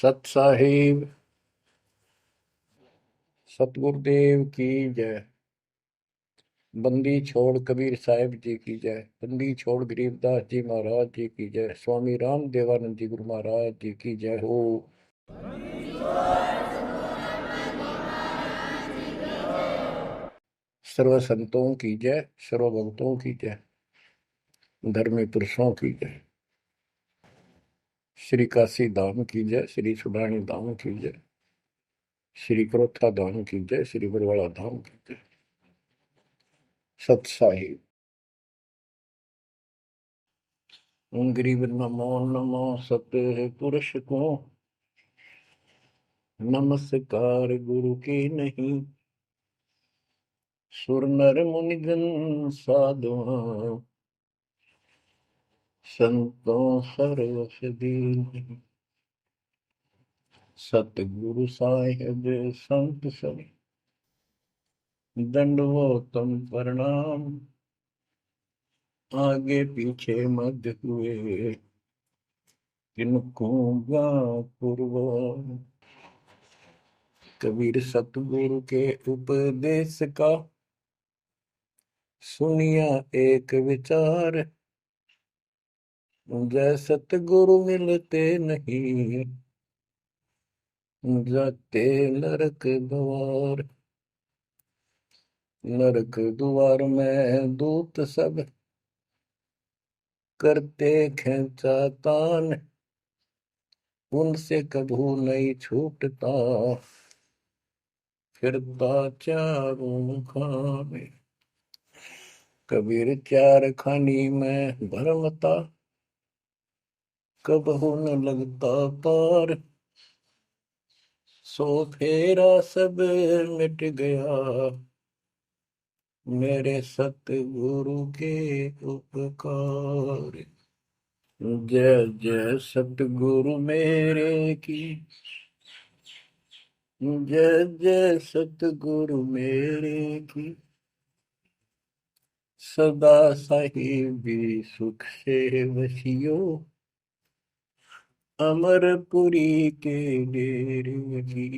सत साहिब सतगुरुदेव की जय। बंदी छोड़ कबीर साहिब जी की जय। बंदी छोड़ गरीबदास जी महाराज जी की जय। स्वामी राम देवानंद जी गुरु महाराज जी की जय हो। सर्व संतों की जय, सर्व भक्तों की जय, धर्मी पुरुषों की जय। श्री काशी धाम की जय, श्री सुडानी धाम की जय, श्री क्रोथा धाम की जय, श्री बरवाड़ा धाम की जय। सत साहिब गरीब नमो नमो सत्य पुरुष को नमस्कार गुरु की नहीं। सुर नर मुनिजन साधुआ संतों सर्वस दीन। सतगुरु साहिब संत सब दंडवतम प्रणाम। आगे पीछे मध्य हुए किनको पूर्व। कबीर सतगुरु के उपदेश का सुनिया एक विचार। जय सतगुरु मिलते नहीं जाते नरक द्वार। नरक द्वार में दूत सब करते खेचा तान। उनसे कभू नहीं छूटता फिरता चारों खाने। कबीर चार खानी में भरमता कबहू न लगता पार। सो फेरा सब मिट गया मेरे सतगुरु के उपकार। जय जय सतगुरु मेरे की जय जय सतगुरु मेरे की। सदा साहिबी सुख से वसियो अमरपुरी के डेरे की।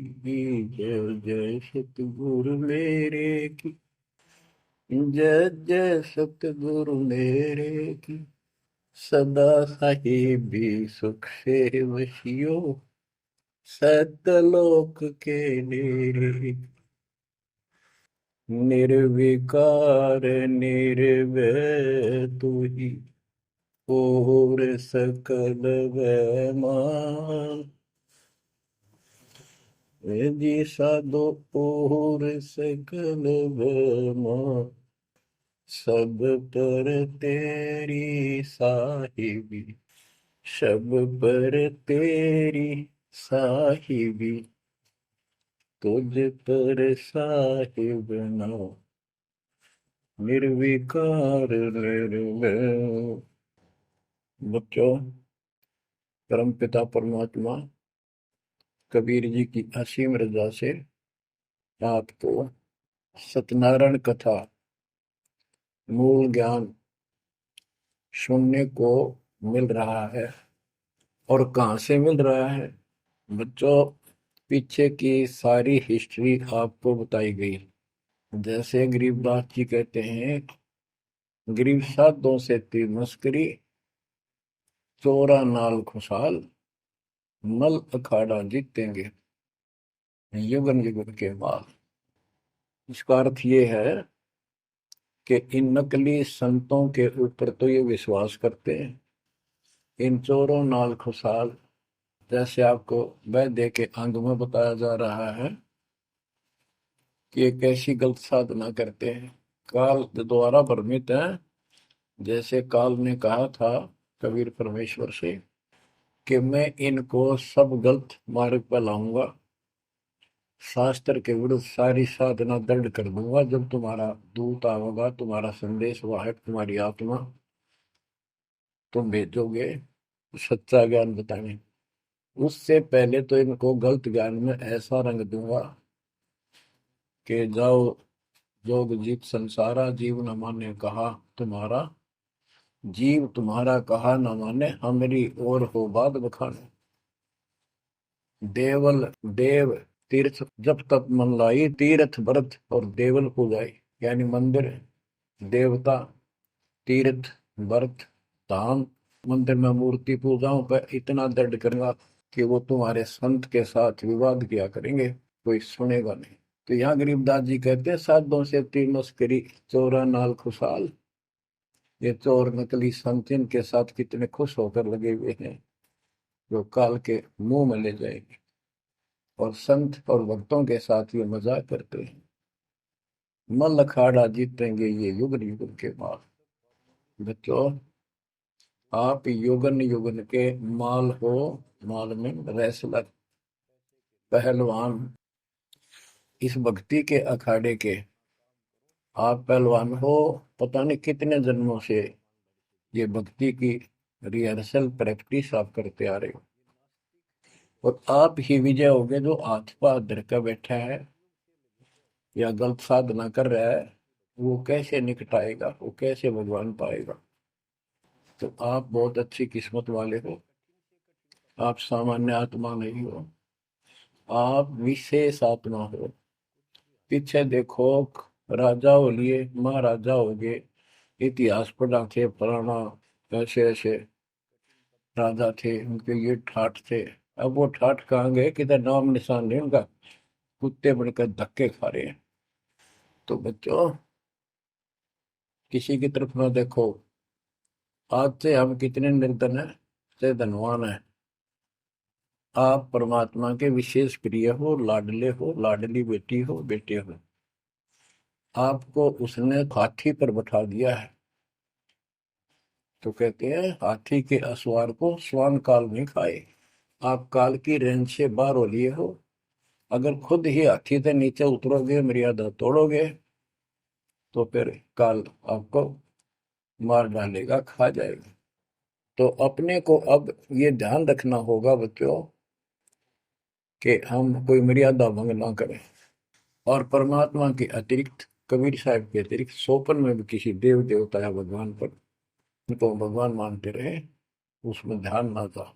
जय जय सतगुरु मेरे की जय जय सतगुरु मेरे की। सदा साहिबी सुख से वसियो सतलोक के डेरे। निर्विकार निर्भय तू ही और सकल वैमान। जी साधो और सकल वैमान। सब पर तेरी साहिबी सब पर तेरी साहिबी। तुझ पर साहिब नाम निर्विकार निर्भय। बच्चों, परमपिता परमात्मा कबीर जी की असीम रजा से आपको सत्यनारायण कथा मूल ज्ञान सुनने को मिल रहा है। और कहाँ से मिल रहा है बच्चों? पीछे की सारी हिस्ट्री आपको बताई गई। जैसे गरीबदास जी कहते हैं, गरीब साधों से तीर मस्करी चोरा नाल खुशहाल मल अखाड़ा जीतेंगे युगन युगन के बाद। इसका अर्थ ये है कि इन नकली संतों के ऊपर तो ये विश्वास करते हैं, इन चोरों नाल खुशहाल। जैसे आपको वैद्य के अंग में बताया जा रहा है कि एक ऐसी गलत साधना करते हैं, काल द्वारा भ्रमित है। जैसे काल ने कहा था कबीर परमेश्वर से कि मैं इनको सब गलत मार्ग पर लाऊंगा, शास्त्र के विरुद्ध सारी साधना दंड कर दूंगा। जब तुम्हारा दूत आवेगा, तुम्हारा संदेश वाहक, तुम्हारी आत्मा, तुम भेजोगे सच्चा ज्ञान बताने, उससे पहले तो इनको गलत ज्ञान में ऐसा रंग दूंगा कि जाओ जोग जीत संसारा। जीव न माने कहा तुम्हारा, जीव तुम्हारा कहा न माने, हमारी ओर हो बात बखाने। देवल देव तीर्थ जब तक मन लाई, तीर्थ व्रत और देवल पूजाई। यानी मंदिर, देवता, तीर्थ, व्रत, धाम। मंदिर में मूर्ति पूजाओं पर इतना दृढ़ करूंगा कि वो तुम्हारे संत के साथ विवाद किया करेंगे, कोई सुनेगा नहीं। तो यहाँ गरीबदास जी कहते हैं, साधों से तीन मस्करी, चोरा नाल खुशहाल। ये चोर नकली संत इनके साथ कितने खुश होकर लगे हुए हैं, जो काल के मुंह में ले जाएंगे। और संत और भक्तों के साथ ये मजाक करते हैं। मल अखाड़ा जीतेंगे ये युग युग के बाद। बच्चों, आप युगन युगन के माल हो, माल में रेसलर, पहलवान, इस भक्ति के अखाड़े के आप पहलवान हो। पता नहीं कितने जन्मों से ये भक्ति की रिहर्सल प्रैक्टिस आप करते आ रहे हो, और आप ही विजय होगे। जो हाथ पा धर कर बैठा है या गलत साधना कर रहा है, वो कैसे निकटाएगा, वो कैसे भगवान पाएगा। तो आप बहुत अच्छी किस्मत वाले हो। आप सामान्य आत्मा नहीं हो, आप विशेष आत्मा हो। पीछे देखो, राजा हो लिए, महाराजा हो गए, इतिहास पढ़ा थे, फलाना ऐसे ऐसे राजा थे, उनके ये ठाठ थे। अब वो ठाठ कहाँ गए, किधर नाम निशान नहीं उनका। कुत्ते बनकर धक्के खा रहे हैं। तो बच्चों, किसी की तरफ ना देखो। आज से हम कितने निर्धन है से धनवान है। आप परमात्मा के विशेष प्रिय हो, लाडले हो, लाडली बेटी हो, बेटे हो। आपको उसने हाथी पर बैठा दिया है। तो कहते हैं, हाथी के असवार को श्वान काल नहीं खाए। आप काल की रेंज से बाहर हो लिए हो। अगर खुद ही हाथी से नीचे उतरोगे, मर्यादा तोड़ोगे, तो फिर काल आपको मार डालेगा, खा जाएगा। तो अपने को अब ये ध्यान रखना होगा बच्चों, कि हम कोई मर्यादा भंग ना करें। और परमात्मा के अतिरिक्त, कबीर साहब के अतिरिक्त सोपन में भी किसी देव देवता या भगवान पर, उनको भगवान मानते रहे, उसमें ध्यान ना था।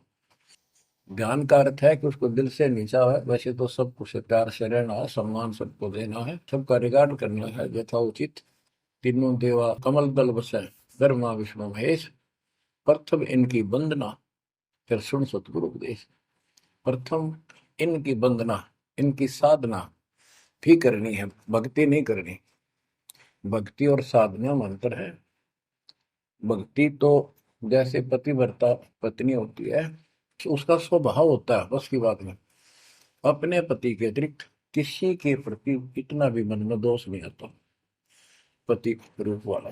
ध्यान का अर्थ है कि उसको दिल से नीचा है। वैसे तो सब कुछ प्यार से रहना है, सम्मान सबको देना है, सबका रिगार्ड करना है यथाउचित। तीनों देवा कमल दल बसे, ब्रह्मा विष्णु महेश। प्रथम इनकी वंदना, फिर सुन सतगुरु उपदेश। प्रथम इनकी वंदना, इनकी साधना भी करनी है, भक्ति नहीं करनी। भक्ति और साधना में अंतर है। भक्ति तो जैसे पतिव्रता पत्नी होती है, उसका स्वभाव होता है, बस की बात में। अपने पति के अतिरिक्त किसी के प्रति इतना भी मन में दोष नहीं आता। पति रूप वाला,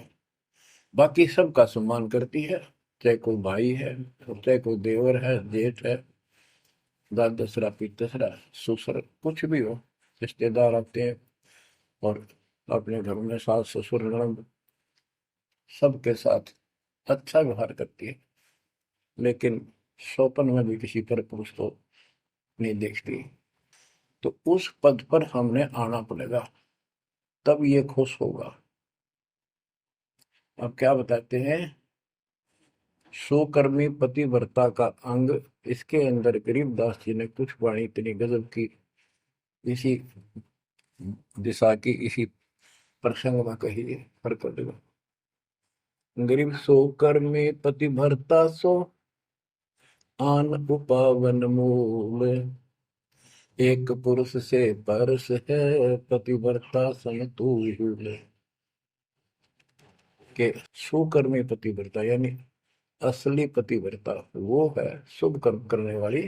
बाकी सबका सम्मान करती है, चाहे कोई भाई है, चाहे कोई देवर है, जेठ है, दाद दसरा, पितसरा, ससुर, कुछ भी हो। रिश्तेदार आते हैं और अपने घर में सास ससुर ननद सबके साथ अच्छा व्यवहार करती है। लेकिन स्वपन में भी किसी पर पुरुष को नहीं देखती। तो उस पद पर हमने आना पड़ेगा, तब ये खुश होगा। अब क्या बताते हैं, सुकर्मी पतिव्रता का अंग। इसके अंदर गरीबदास जी ने कुछ वाणी इतनी गजब की, इसी दिशा की, इसी प्रसंग में कही है। हरकत गरीब सो कर्मी पतिव्रता सो, आन उपावन मूल। एक पुरुष से परस है, पतिव्रता समतुल। के सुकर्मी पतिव्रता यानी असली पतिव्रता वो है, शुभ कर्म करने वाली,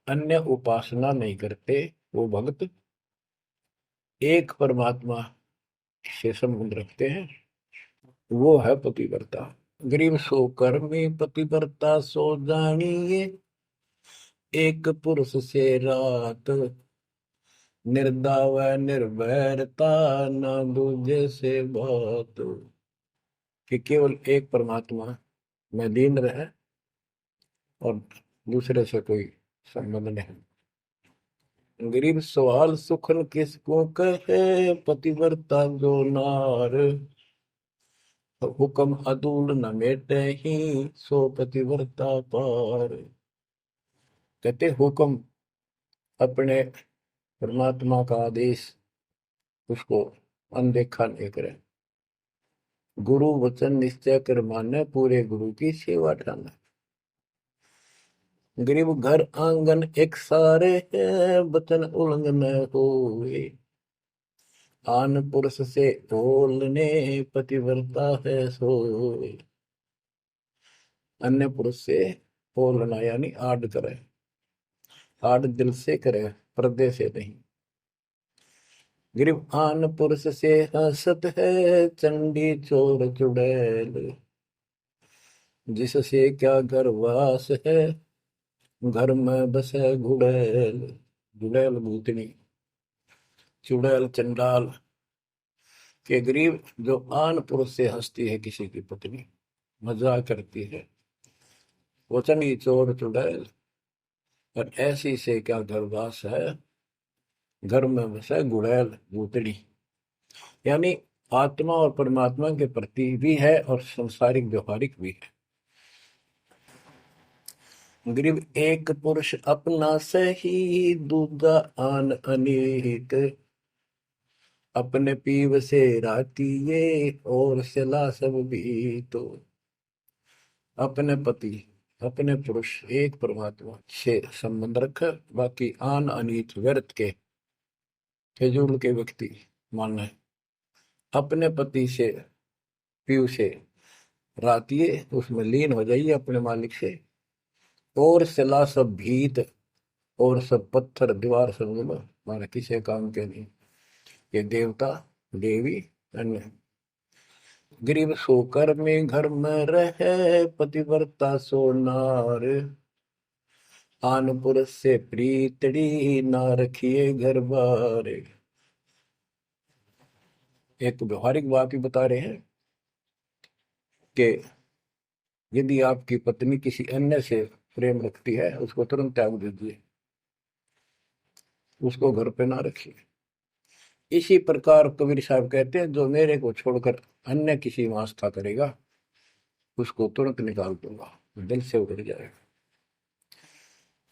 अन्य उपासना नहीं करते वो भक्त, एक परमात्मा से संबंध रखते हैं, वो है पतिव्रता। गरीब सो कर्मी पतिव्रता सो जानिए, एक पुरुष से रात। निर्दाव निर्भरता, न दूजे से बात। कि केवल एक परमात्मा में लीन रहे और दूसरे से कोई संबंध नहीं। गरीब सवाल सुखन किसको कहे, पतिव्रता जो नार। हुक्म अदूल न मेटे ही, सो पतिव्रता पार। कहते हुक्म अपने परमात्मा का आदेश उसको अनदेखा नहीं करे। गुरु वचन निश्चय कर माने, पूरे गुरु की सेवा ठाना। गरीब घर आंगन एक सारे है, वचन उल्लंघन होए। आन पुरुष से बोलने, पतिव्रता है सोए। अन्य पुरुष से बोलना यानी आड़ करे, आड़ दिल से करे, पर्दे से नहीं। गरीब आन पुरुष से हंसत है, चंडी चोर चुड़ैल। जिससे क्या घर वास है, घर में बसे घुड़ैल। घुड़ैल भूतनी, चुड़ैल चंडाल। के गरीब जो आन पुरुष से हंसती है, किसी की पत्नी मजाक करती है, वो चंडी चोर चुड़ैल। और ऐसी से क्या घरवास है, घर में बसे घुड़ैल भूतड़ी। यानी आत्मा और परमात्मा के प्रति भी है और संसारिक व्यवहारिक भी है। गरीब एक पुरुष अपना सही, दूजा आन अनेक। अपने पीव से राती ये, और सला सब भी तो। अपने पति, अपने पुरुष एक परमात्मा से संबंध रख, बाकी आन अनीत व्यर्थ के फिजूल के व्यक्ति माने अपने पति से पीव से रातिए, उसमें लीन हो जाइए अपने मालिक से। और सिला सब भीत, और सब पत्थर दीवार समझ लो, माना किसी काम के नहीं। ये देवता देवी अन्य। गरीब सोकर में घर में रहे, पतिव्रता सो नार। आन पुरुष से प्रीतड़ी, ना रखिए घर बार। एक व्यवहारिक बात भी बता रहे हैं कि यदि आपकी पत्नी किसी अन्य से प्रेम रखती है, उसको तुरंत त्याग दीजिए, उसको घर पे ना रखिए। इसी प्रकार कबीर साहब कहते हैं, जो मेरे को छोड़कर अन्य किसी में आस्था करेगा, उसको तुरंत निकाल दूंगा, दिल से उतर जाएगा।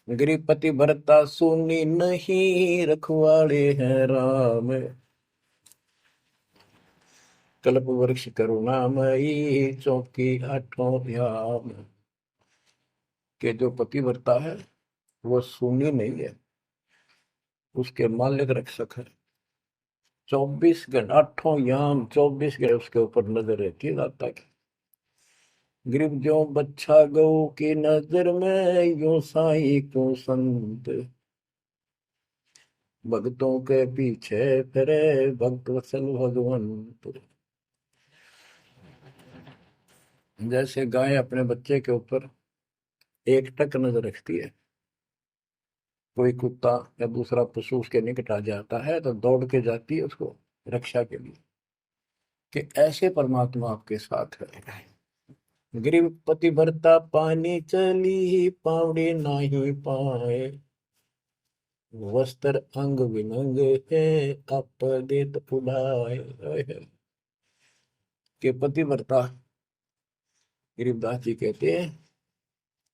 गरीब पति भरता सुनी नहीं, रखवाड़े हैं राम। कल्प वृक्ष करुणामयी, चौकी आठों याम। के जो पति भरता है वो सुनी नहीं है, उसके मालिक रक्षक है। 24 घंटे, आठों याम 24 घंटे उसके ऊपर नजर रहती है दाता की। गरीब जो बच्चा गौ की नजर में, यूं साई को संत। भक्तों के पीछे फिरे, भक्त वत्सल भगवंत। जैसे गाय अपने बच्चे के ऊपर एक टक नजर रखती है, कोई कुत्ता या दूसरा पशु उसके निकट आ जाता है तो दौड़ के जाती है उसको रक्षा के लिए, कि ऐसे परमात्मा आपके साथ है। गरीब पतिव्रता पानी चली, पावड़ी नाही पाए। वस्त्र अंग विनंग है, आप देत उड़ाए। के पतिव्रता गरीबदास जी कहते हैं,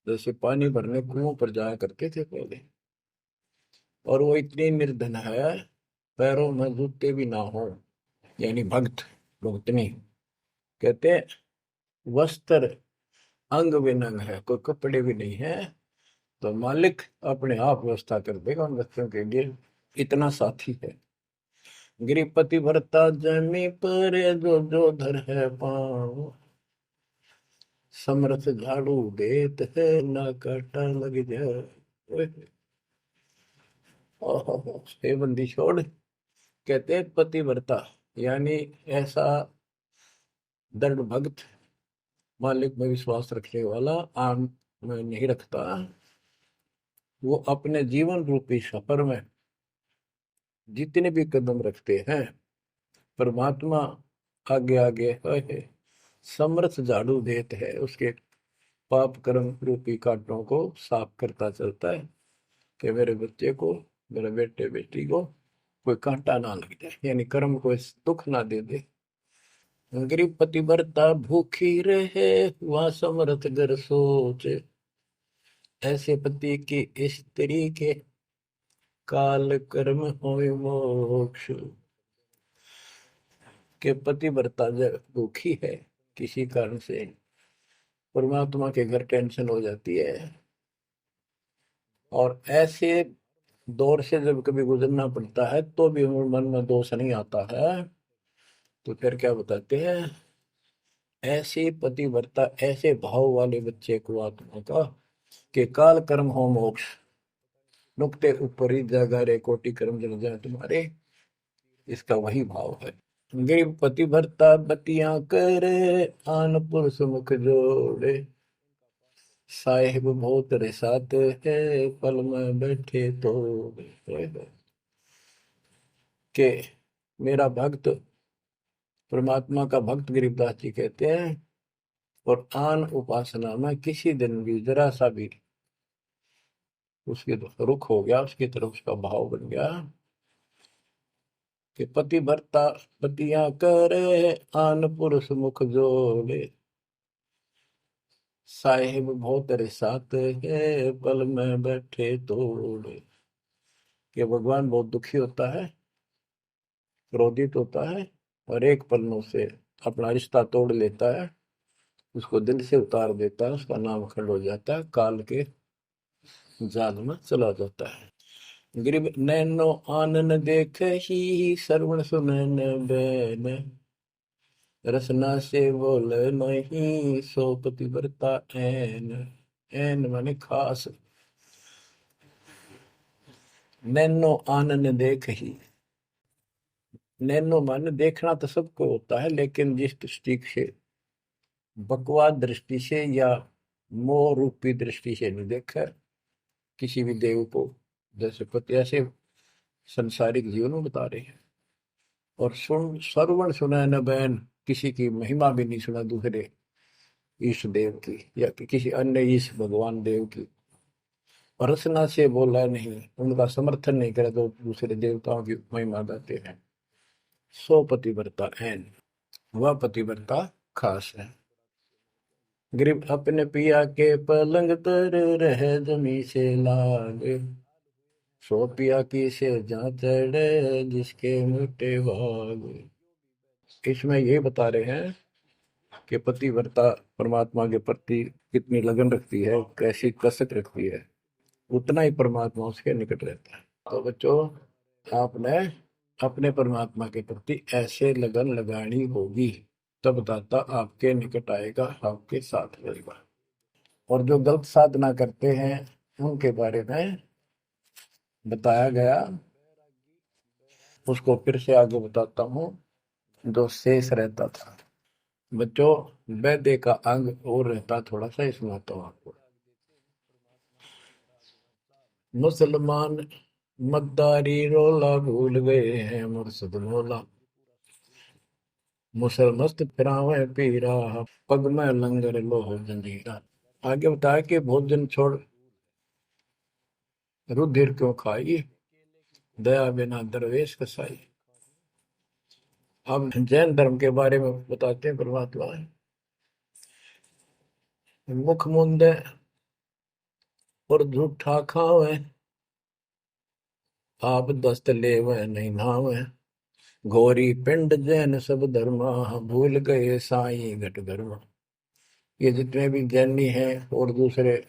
जैसे पानी भरने कुओं पर जाया करते थे पहले, और वो इतनी निर्धन है, पैरों में जूते भी ना हो, यानी भक्त भक्तनी। कहते हैं वस्त्र अंग विनंग है, कोई कपड़े भी नहीं है, तो मालिक अपने आप व्यवस्था कर देगा उन बच्चों के लिए, इतना साथी है। गिरिपति भरता जमी पर, जो जो धर है पाँव। समरथ झाड़ू देत है, ना काटा लग जाए। ओहो, हे बंदी छोड़। कहते हैं पतिव्रता यानी ऐसा दृढ़ भक्त, मालिक में विश्वास रखने वाला, आम में नहीं रखता। वो अपने जीवन रूपी सफर में जितने भी कदम रखते हैं, परमात्मा आगे आगे है, समर्थ झाड़ू देते है, उसके पाप कर्म रूपी कांटों को साफ करता चलता है, कि मेरे बच्चे को, मेरे बेटे बेटी को कोई कांटा ना लग जाए, यानी कर्म को दुख ना दे दे। गरीब पतिव्रता भूखी रहे, वह समर्थ घर सोच। ऐसे पति की स्त्री के काल कर्म होय मोक्ष। के पतिव्रता जब दुखी है किसी कारण से, परमात्मा के घर टेंशन हो जाती है, और ऐसे दौर से जब कभी गुजरना पड़ता है तो भी मन में दोष नहीं आता है, तो फिर क्या बताते हैं, ऐसे पतिव्रता ऐसे भाव वाले बच्चे को आत्मा का कि काल कर्म हो मोक्ष, नुक्ते ऊपर ही जागा रे कोटि कर्म जल जाए तुम्हारे, इसका वही भाव है। गरीब पतिव्रता बतियां करे, आन पुरुष मुख जोड़े, साहिब बहुत रिसात है, पल में बैठे तो के मेरा भक्त, परमात्मा का भक्त गरीबदास जी कहते हैं, और आन उपासना में किसी दिन भी जरा सा भी उसके रुख हो गया, उसकी तरफ उसका भाव बन गया कि पतिव्रता पतियां करे, आन पुरुष मुख जोड़े, साहिब बहुत रिसात है, पल में बैठे तोड़े। कि भगवान बहुत दुखी होता है, क्रोधित होता है, और एक पल में उसे अपना रिश्ता तोड़ लेता है, उसको दिल से उतार देता है, उसका नाम खंड हो जाता है, काल के जाल में चला जाता है। गरीब नैनो आनन देख ही, श्रवण सुनन बैन, रसना से बोल नहीं, सो पतिव्रता ऐन। ऐन माने खास। नैनो आनन देख ही, नैनो माने देखना तो सबको होता है, लेकिन जिस दृष्टि से, बकवाद दृष्टि से या मोह रूपी दृष्टि से नहीं देखा किसी भी देव को, जैसे पति ऐसे संसारिक जीवन में बता रहे हैं। और सुन श्रवण सुना न बैन, किसी की महिमा भी नहीं सुना दूसरे ईश देव की या किसी अन्य ईश भगवान देव की, और रसना से बोला नहीं, उनका समर्थन नहीं करे तो दूसरे देवताओं की महिमा गाते हैं। सो पतिव्रता ऐन, वह पतिव्रता खास है। गरीब अपने पिया के पलंग तर, रह जमी से लाग, सो पिया की से जहाँ चढ़े, जिसके मोटे भाग। इसमें ये बता रहे हैं कि पतिव्रता परमात्मा के प्रति कितनी लगन रखती है, कैसी कसक रखती है, उतना ही परमात्मा उसके निकट रहता है। तो बच्चों, आपने अपने परमात्मा के प्रति ऐसे लगन लगानी होगी, तब दाता आपके निकट आएगा, आपके साथ रहेगा। और जो गलत साधना करते हैं उनके बारे में बताया गया, उसको फिर से आगे बताता हूँ, जो शेष रहता था। बच्चों, वैद्य का अंग और रहता थोड़ा सा, इसमें आता हूँ आपको। मुसलमान मद्दारी रोला, भूल गए हैं मुर्शद मौला, मुसलमस्त फिरावे पीरा, पग में लंगर लोह जंजीरा। आगे बताया कि भोजन छोड़ रुधिर क्यों खाई, दया बिना दरवेश कसाई। अब जैन धर्म के बारे में बताते हैं परमात्मा। मुख मुंदे और झूठा खावे, आप दस्त लेवे नहीं नावे, घोरी पिंड जैन सब धर्मा, भूल गए साई घट धर्मा। ये जितने भी ज्ञानी हैं और दूसरे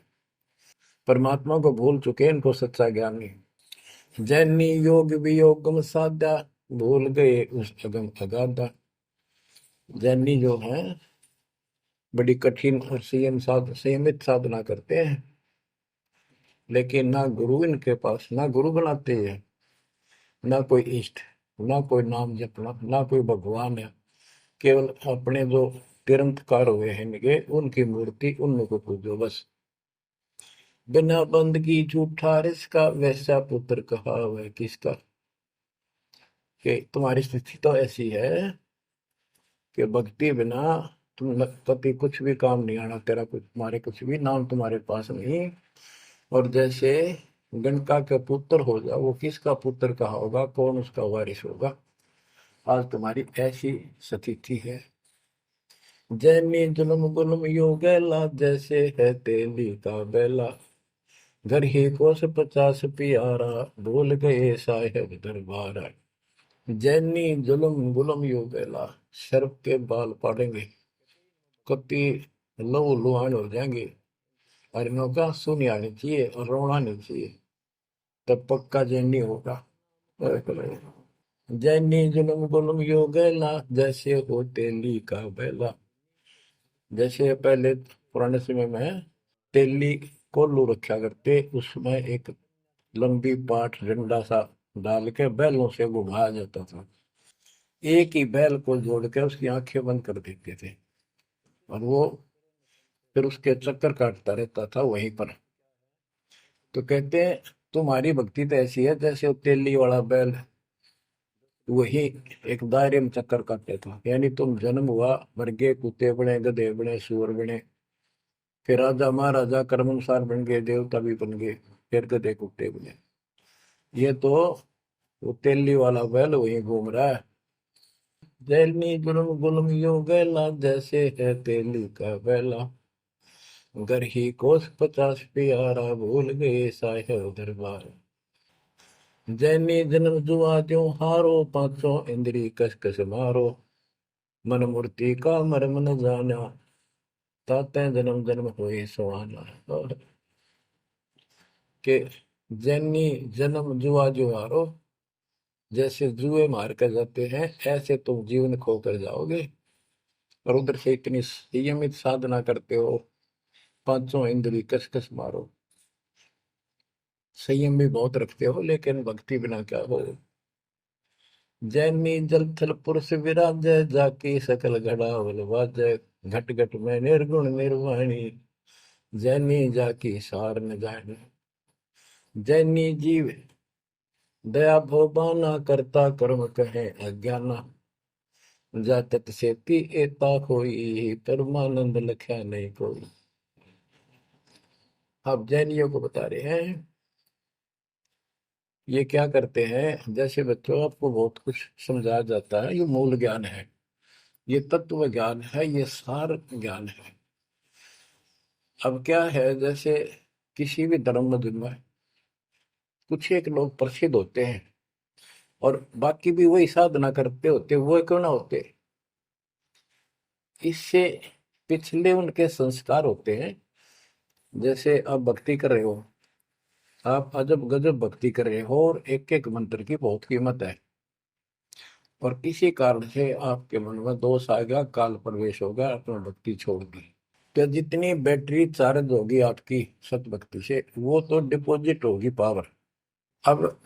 परमात्मा को भूल चुके हैं, इनको सच्चा ज्ञान नहीं। जैनी योग वियोगम साधा, भूल गए उस अगम अगाधा। जैनी जो है बड़ी कठिन और संयमित साधना करते हैं, लेकिन ना गुरु इनके पास, ना गुरु बनाते हैं, ना कोई इष्ट, ना कोई नाम जपना, ना कोई भगवान है। केवल अपने जो तिरंतकार हुए हैं इनके, उनकी मूर्ति, उनको पूजो बस। बिना बंदगी झूठा रिसका, वैसा पुत्र कहा वह किसका। कि तुम्हारी स्थिति तो ऐसी है कि भक्ति बिना तुम कभी कुछ भी काम नहीं आना, तेरा कुछ, तुम्हारे कुछ भी नाम तुम्हारे पास नहीं। और जैसे गणका का पुत्र हो जा, वो किसका पुत्र कहा होगा, कौन उसका वारिस होगा। आज तुम्हारी ऐसी स्थिति है। जैनी जुल्म गुल्म यो गैला, जैसे है तेली का बेला, घर ही कोस 50 प्यारा, भूल गए साहेब दरबार। जैनी जुल्म गुलम यो बेला, शर्फ के बाल पड़ेंगे, कति लहू लुहान हो जाएंगे। और इनका सुनी आनी चाहिए और रोना नहीं चाहिए, तब पक्का जैनी होगा। जैनी जुल्म गुलम यो गैला, जैसे हो तेली का बेला। जैसे पहले पुराने समय में तेली कोल्लू रखा करते, उसमें एक लंबी पाट डंडा सा डाल के बैलों से घुमाया जाता था। एक ही बैल को जोड़ के उसकी आंखें बंद कर देते थे और वो फिर उसके चक्कर काटता रहता था वहीं पर। तो कहते हैं तुम्हारी भक्ति तो ऐसी है जैसे वो तेली वाला बैल वही एक दायरे में चक्कर काटते था। यानी तुम जन्म हुआ, मर गए, कुत्ते बने, गधे बने, सुअर बने, फिर राजा महाराजा कर्मानुसार बन गए, देवता भी बन गए, फिर गधे कुत्ते बने। ये तो वो तेली वाला बैल वही घूम रहा है। जैनी जुल्म गुलम यो गैला, जैसे है तेली का बैला। घर ही कोस 50 प्यारा, भूल गए साहेब दरबार। जैनी जन्म जुआ त्यों हारो, पांचों इंद्री कस कस मारो। मन मूर्ति का मर्म न जाना, ताते जन्म जन्म होए सुहाना। और के जैनी जन्म जुआ जो हारो, जैसे जुए मार कर जाते हैं ऐसे तुम जीवन खो कर जाओगे। और उधर से इतनी संयमित साधना करते हो, पांचों इंद्री कस कस मारो, संयम भी बहुत रखते हो, लेकिन भक्ति बिना क्या हो। जैनी जल थल पुरुष विराजय, जाकी सकल घड़ावल वाजय। घट घट में निर्गुण निर्वाणी, जैनी जाकी सार न जाने। जैनी जीव दया भोबाना, करता कर्म कहे अज्ञाना। जातक से पी एता कोई, परमानंद लख्या नहीं कोई। अब जैनियों को बता रहे हैं ये क्या करते हैं। जैसे बच्चों आपको बहुत कुछ समझाया जाता है, ये मूल ज्ञान है, ये तत्व ज्ञान है, ये सार ज्ञान है। अब क्या है, जैसे किसी भी धर्म में कुछ एक लोग प्रसिद्ध होते हैं और बाकी भी वही साधना करते होते, वो क्यों ना होते। इससे पिछले उनके संस्कार होते हैं। जैसे आप भक्ति कर रहे हो, आप अजब गजब भक्ति कर रहे हो और एक एक मंत्र की बहुत कीमत है, और किसी कारण से आपके मन में दोष आ गया, काल प्रवेश हो गया, आपने भक्ति छोड़ दी, तो जितनी बैटरी चार्ज होगी आपकी सत भक्ति से, वो तो डिपॉजिट होगी पावर। अब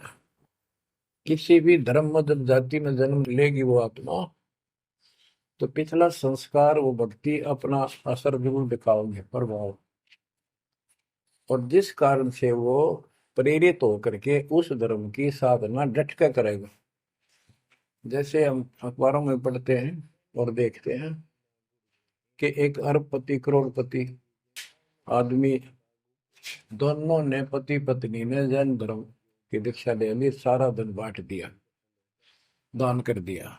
किसी भी धर्म मत जाति में जन्म लेगी वो आत्मा, तो पिछला संस्कार वो भक्ति अपना असर जरूर दिखाओगे, प्रभाव। और जिस कारण से वो प्रेरित होकर के उस धर्म की साधना डट कर करेगा। जैसे हम अखबारों में पढ़ते हैं और देखते हैं कि एक अरबपति करोड़पति आदमी, दोनों ने पति पत्नी ने जैन धर्म की दीक्षा ले ली, सारा धन बांट दिया, दान कर दिया।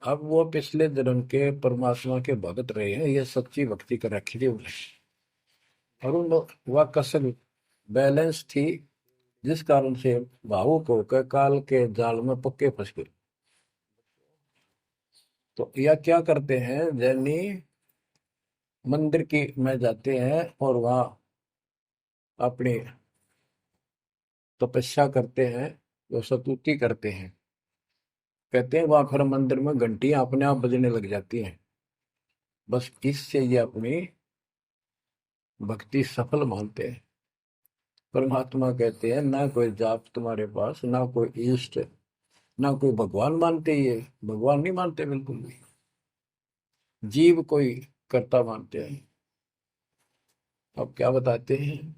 अब वो पिछले जन्म के परमात्मा के भगत रहे हैं, ये सच्ची भक्ति कर रखी थी उन्हें, और उन वह कसर बैलेंस थी, जिस कारण से भावुक होकर काल के जाल में पक्के फंस गए। तो यह क्या करते हैं, जैनी मंदिर की में जाते हैं और वहां अपनी तपस्या करते हैं, जो स्तुति करते हैं। कहते हैं वहां फिर मंदिर में घंटियां अपने आप बजने लग जाती हैं। बस इससे ये अपनी भक्ति सफल मानते हैं। परमात्मा कहते हैं ना कोई जाप तुम्हारे पास, ना कोई इष्ट, ना कोई भगवान मानते, ये भगवान नहीं मानते बिल्कुल भी, जीव कोई कर्ता मानते हैं। अब क्या बताते हैं,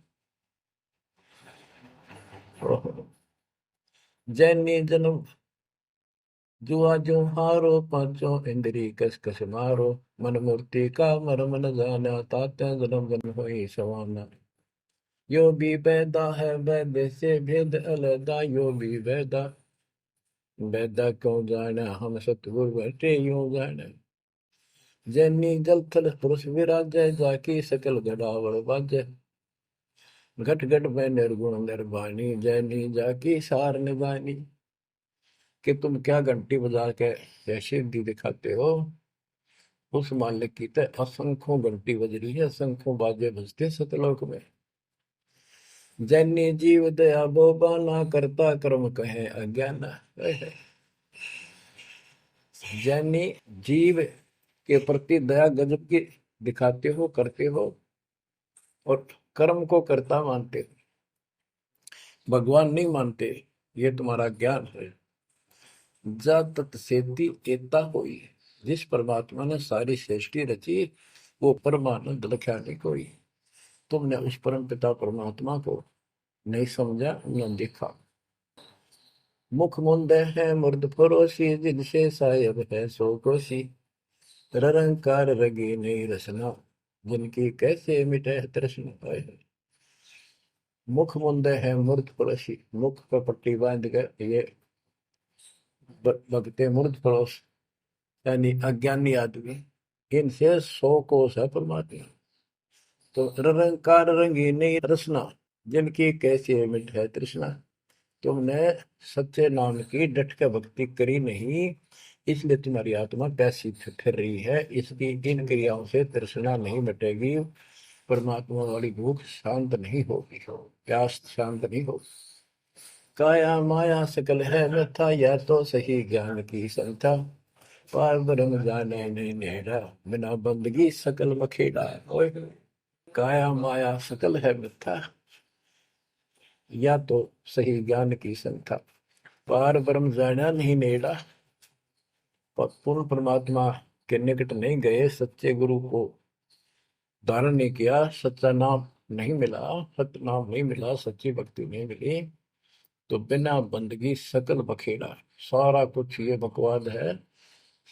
जैनी जन्म जुआ जो हारो, पांचों इंद्री कस कस मारो। मन मूर्ति का मर्म न जाना, ताते जन्म जन्म होई सवाना। यो भी पैदा है वैद से भेद अलगा, यो भी वैदा वैदा क्यों जाना, हम सतगुरु बैठे यूं जाना। जैनी जल थल पुरुष विराजय, जाकी सकल गड़ावड़ बाजय। घट घट में निर्गुण निर्वाणी, जैनी जाकी सार निभानी। कि तुम क्या घंटी बजा के जैसे दी दिखाते हो, उस मालिक की तो असंख्यों घंटी बज रही है, असंख्यों बाजे बजते सतलोक में। जैनी जीव दया बोबाना, करता कर्म कहे अज्ञान। जैनी जीव के प्रति दया गजब की दिखाते हो, करते हो, और कर्म को कर्ता मानते हो, भगवान नहीं मानते। ये तुम्हारा ज्ञान है। जा तत्सेती एता होई, जिस परमात्मा ने सारी सृष्टि रची, वो परमानंद लख्या नहीं कोई। तुमने उस परम पिता परमात्मा को नहीं समझा, न देखा। मुख मुंद है मुर्द फरोशी, जिनसे सायब है सो कोशी। रंकार रगी नहीं रसना, जिनकी कैसे मिटे तृष्णा पाए। मुख मुंद है मूर्त पड़ोसी, मुख पर पट्टी बांध कर ये भगते मूर्त पड़ोस, यानी अज्ञानी आदमी, इनसे 100 कोस है परमात्मा। तो रंकार रंगी नहीं रसना, जिनकी कैसे मिट है तृष्णा। तुमने सच्चे नाम की डट के भक्ति करी नहीं, इसलिए तुम्हारी आत्मा प्यासी फिर रही है। इसकी इन क्रियाओं से तृष्णा नहीं मिटेगी, परमात्मा वाली भूख शांत नहीं होगी, प्यास शांत नहीं होगी। काया माया सकल है व्यथा, या तो सही ज्ञान की संथा। पार ब्रह्म जाने नहीं नेड़ा, बिना बंदगी सकल मखेड़ा। ओए, काया माया सकल है मिथ्या, या तो सही ज्ञान की संथा। पार ब्रह्म जाना नहीं नेड़ा, पूर्ण परमात्मा के निकट नहीं गए, सच्चे गुरु को धारण नहीं किया, सच्चा नाम नहीं मिला, सत्य नाम नहीं मिला, सच्ची भक्ति नहीं मिली, तो बिना बंदगी सकल बखेड़ा। सारा कुछ ये बकवाद है,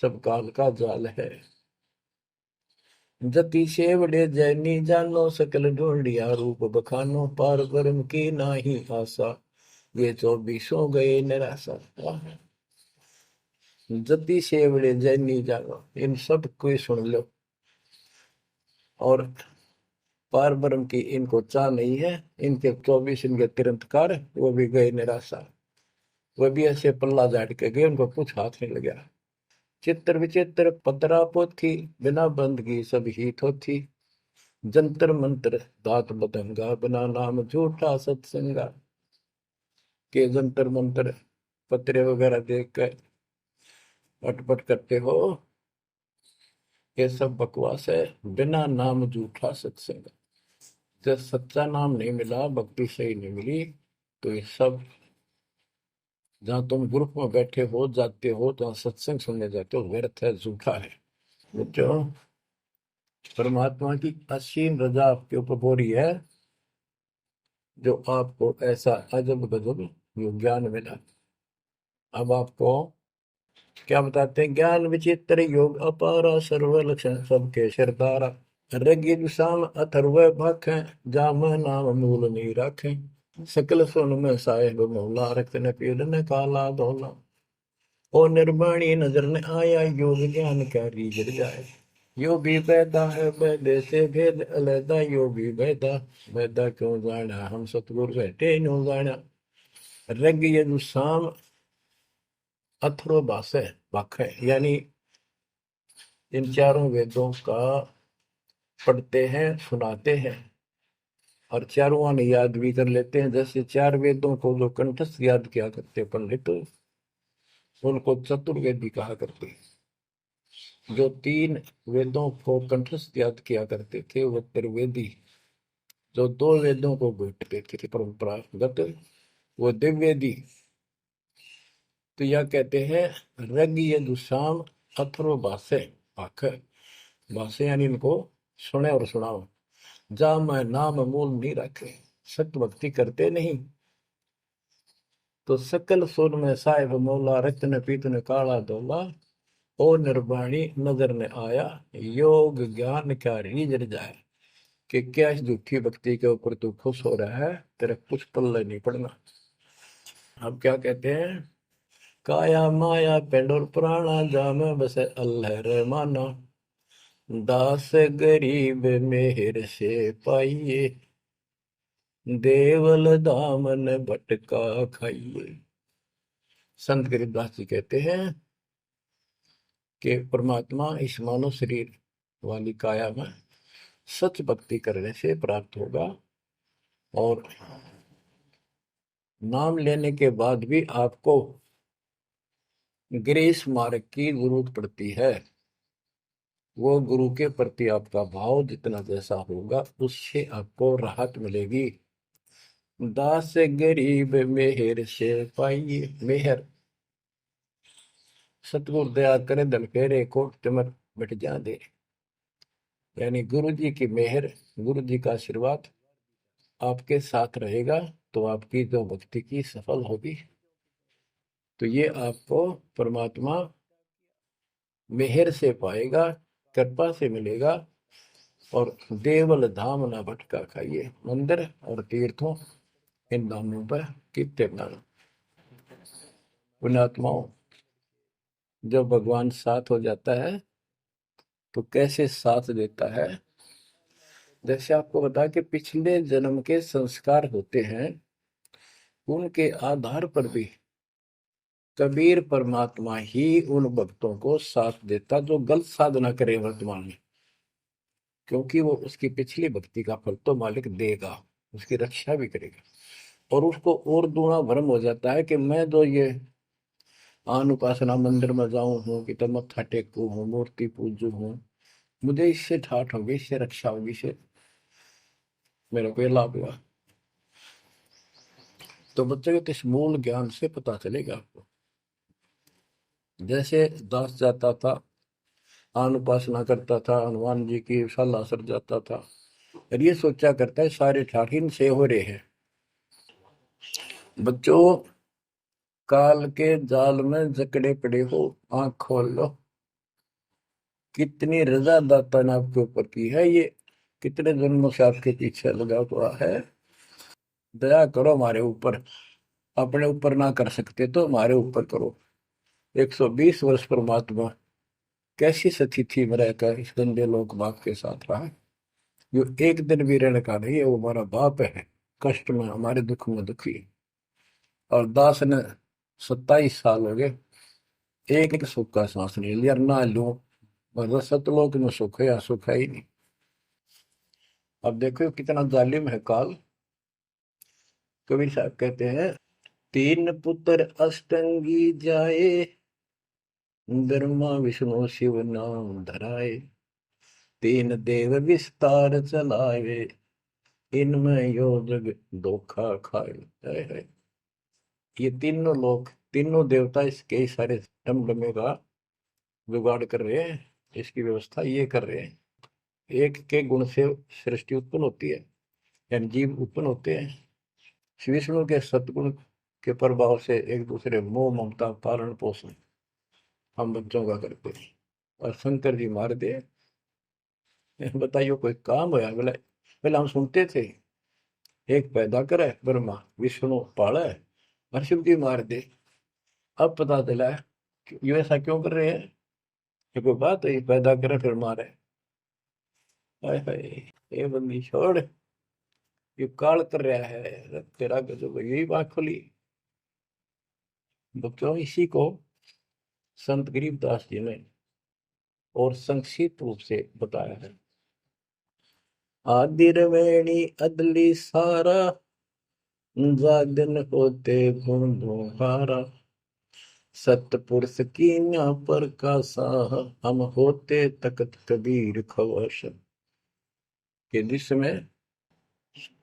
सब काल का जाल है। जति सेवड़े जैनी जानो, सकल ढूंढिया रूप बखानो। पार ब्रह्म की नाही आशा, ये 24 गए निराशा। जति सेवड़े जैनी जानो, इन सब को सुन लो। और पार ब्रह्म की इनको चाह नहीं है, इनके 24 इनके तिरंतकार, वो भी गए निराशा। वो भी ऐसे पल्ला झाड़ के गए, उनको कुछ हाथ नहीं लगा। चित्र विचित्र पतरा पोथी, बिना बंदगी सब ही थोथी। जंतर मंत्र दात बदंगा, बिना नाम झूठा सत्संगा। के जंतर मंत्र पत्रे वगैरह देख कर अटपट करते हो, ये सब बकवास है। बिना नाम झूठा सत्संग, जब सच्चा नाम नहीं मिला, भक्ति सही नहीं मिली, तो ये सब, जहाँ तुम ग्रुप में बैठे हो जाते हो, जहाँ सत्संग सुनने जाते हो, व्यर्थ है, झूठा है। जो परमात्मा की असीम रजा आपके ऊपर हो रही है, जो आपको ऐसा अजब गजब यो ज्ञान मिला। अब आपको क्या बताते हैं? ज्ञान विचित्र योग अपारा, सर्व लक्षण सबके सिरदारा। ऋग्वेद साम अथर्व भाखें, जाम नाम मूल नहीं राखें। सकल सुन में साहेब मौला, रक्त न पीड़ न काला धोला। ओ निर्वाणी नजर न आया, योग ज्ञान क्या रीझ जाए। यो भी बैदा है बैदे से भेद अलैदा, यो भी बैदा बैदा क्यों जाना, हम सतगुरु बैठे नो जाना। ऋग्वेद साम अथर्व भाषा वाक है, यानी इन चारों वेदों का पढ़ते हैं, सुनाते हैं, और चारों आने याद भी कर लेते हैं। जैसे 4 वेदों को जो कंठस्थ याद किया करते पंडित, उनको चतुर्वेदी कहा करते। जो 3 वेदों को कंठस्थ याद किया करते थे, वो त्रिवेदी। जो 2 वेदों को बैठते थे परंपरागत, वो दिव्यवेदी। तो यह कहते हैं ऋग यजुसाम अथर्व भाष्य भाख, भाष्य यानी इनको सुने और सुनाओ। जा मैं नाम मूल नहीं रखे, सत्य भक्ति करते नहीं, तो सकल सुर में साहिब मौला, रत्न पीतन काला धोला। ओ निर्वाणी नजर ने आया, योग ज्ञान क्या रीझ जाए। कि क्या इस झूठी भक्ति के ऊपर तू खुश हो रहा है, तेरा कुछ पल्ले नहीं पड़ना। अब क्या कहते हैं? काया माया पेंड और प्राणा, जाम बस अल्लाह रहमाना। दास गरीब मेहर से पाइए, देवल दामन भटका खाइए। संत गरीबदास जी कहते हैं कि परमात्मा इस मानव शरीर वाली काया में सच भक्ति करने से प्राप्त होगा, और नाम लेने के बाद भी आपको ग्रेस मार्ग की जरूरत पड़ती है। वो गुरु के प्रति आपका भाव जितना जैसा होगा उससे आपको राहत मिलेगी। दास गरीब मेहर से पाइए। मेहर, सतगुरु दया करे धन फेरे को तिमर मिट जा दे। यानी गुरु जी की मेहर, गुरु जी का आशीर्वाद आपके साथ रहेगा तो आपकी जो भक्ति की सफल होगी। तो ये आपको परमात्मा मेहर से पाएगा, कृपा से मिलेगा। और देवल धाम न भटका खाइए। मंदिर और तीर्थों, इन नामों पर कितने नाम। पुण्यात्माओं, जब भगवान साथ हो जाता है तो कैसे साथ देता है। जैसे आपको बता कि पिछले जन्म के संस्कार होते हैं, उनके आधार पर भी कबीर परमात्मा ही उन भक्तों को साथ देता जो गलत साधना करे वर्तमान में, क्योंकि वो उसकी पिछली भक्ति का फल तो मालिक देगा, उसकी रक्षा भी करेगा। और उसको और दूना भ्रम हो जाता है कि मैं जो ये आन उपासना मंदिर में जाऊं हूँ कि तो मत्था टेकू हूँ, मूर्ति पूजू हूँ, मुझे इससे ठाठ होगी, इससे रक्षा होगी, इससे मेरे को ये लाभ हुआ। तो बच्चे को इस मूल ज्ञान से पता चलेगा आपको। जैसे दास जाता था, आन उपासना करता था, हनुमान जी की सलाह सर जाता था, और ये सोचा करता है सारे ठाठ इनसे हो रहे हैं। बच्चों, काल के जाल में जकड़े पड़े हो, आंख खोल लो। कितनी रजा दाता ने आपके ऊपर की है, ये कितने जन्मों से आपके पीछे लगा हुआ है। दया करो हमारे ऊपर, अपने ऊपर ना कर सकते तो हमारे ऊपर करो। 120 वर्ष परमात्मा कैसी स्थिति में रहकर इस गंदे लोक बाप के साथ रहा। जो एक दिन भी रहने का नहीं है, वो हमारा बाप है, कष्ट में हमारे दुख में दुखी। और दास ने 27 साल हो गए, एक सुख का सांस नहीं लिया, ना लो। मतलब सतलोक में सुख है या सुख है ही नहीं। अब देखो कितना जालिम है काल। कबीर साहब कहते हैं, तीन पुत्र अष्टंगी जाए, ब्रह्मा विष्णु शिव नाम धराए, तीन देव विस्तार चलाए, इनमें यो जग धोखा खाए। हाय हाय। ये तीनों लोग, तीनों देवता इसके सारे डमडमे का जुगाड़ कर रहे हैं, इसकी व्यवस्था ये कर रहे हैं। एक के गुण से सृष्टि उत्पन्न होती है, यानी जीव उत्पन्न होते हैं। श्री विष्णु के सतगुण के प्रभाव से एक दूसरे मोह ममता पालन पोषण हम बच्चों का करते हैं। और शंकर जी मार दे, बताइए कोई काम होया बोले। पहले हम सुनते थे, एक पैदा करे ब्रह्मा, विष्णु पाले, और शिव जी मार दे। अब पता चला है कि ये ऐसा क्यों कर रहे हैं। ये कोई बात है, ये पैदा करे फिर मारे। हाय हाय, ये बंदी छोड़, ये काल कर रहा है तेरा गजब। यही बात खुली बच्चों। इसी को संत गरीबदास जी ने और संक्षिप्त रूप से बताया है। आदि रवेणी अदली सारा, जागन होते बूंदों हारा, सतपुरुष की ना पर का साह, हम होते तकत कबीर खवश। के जिसमें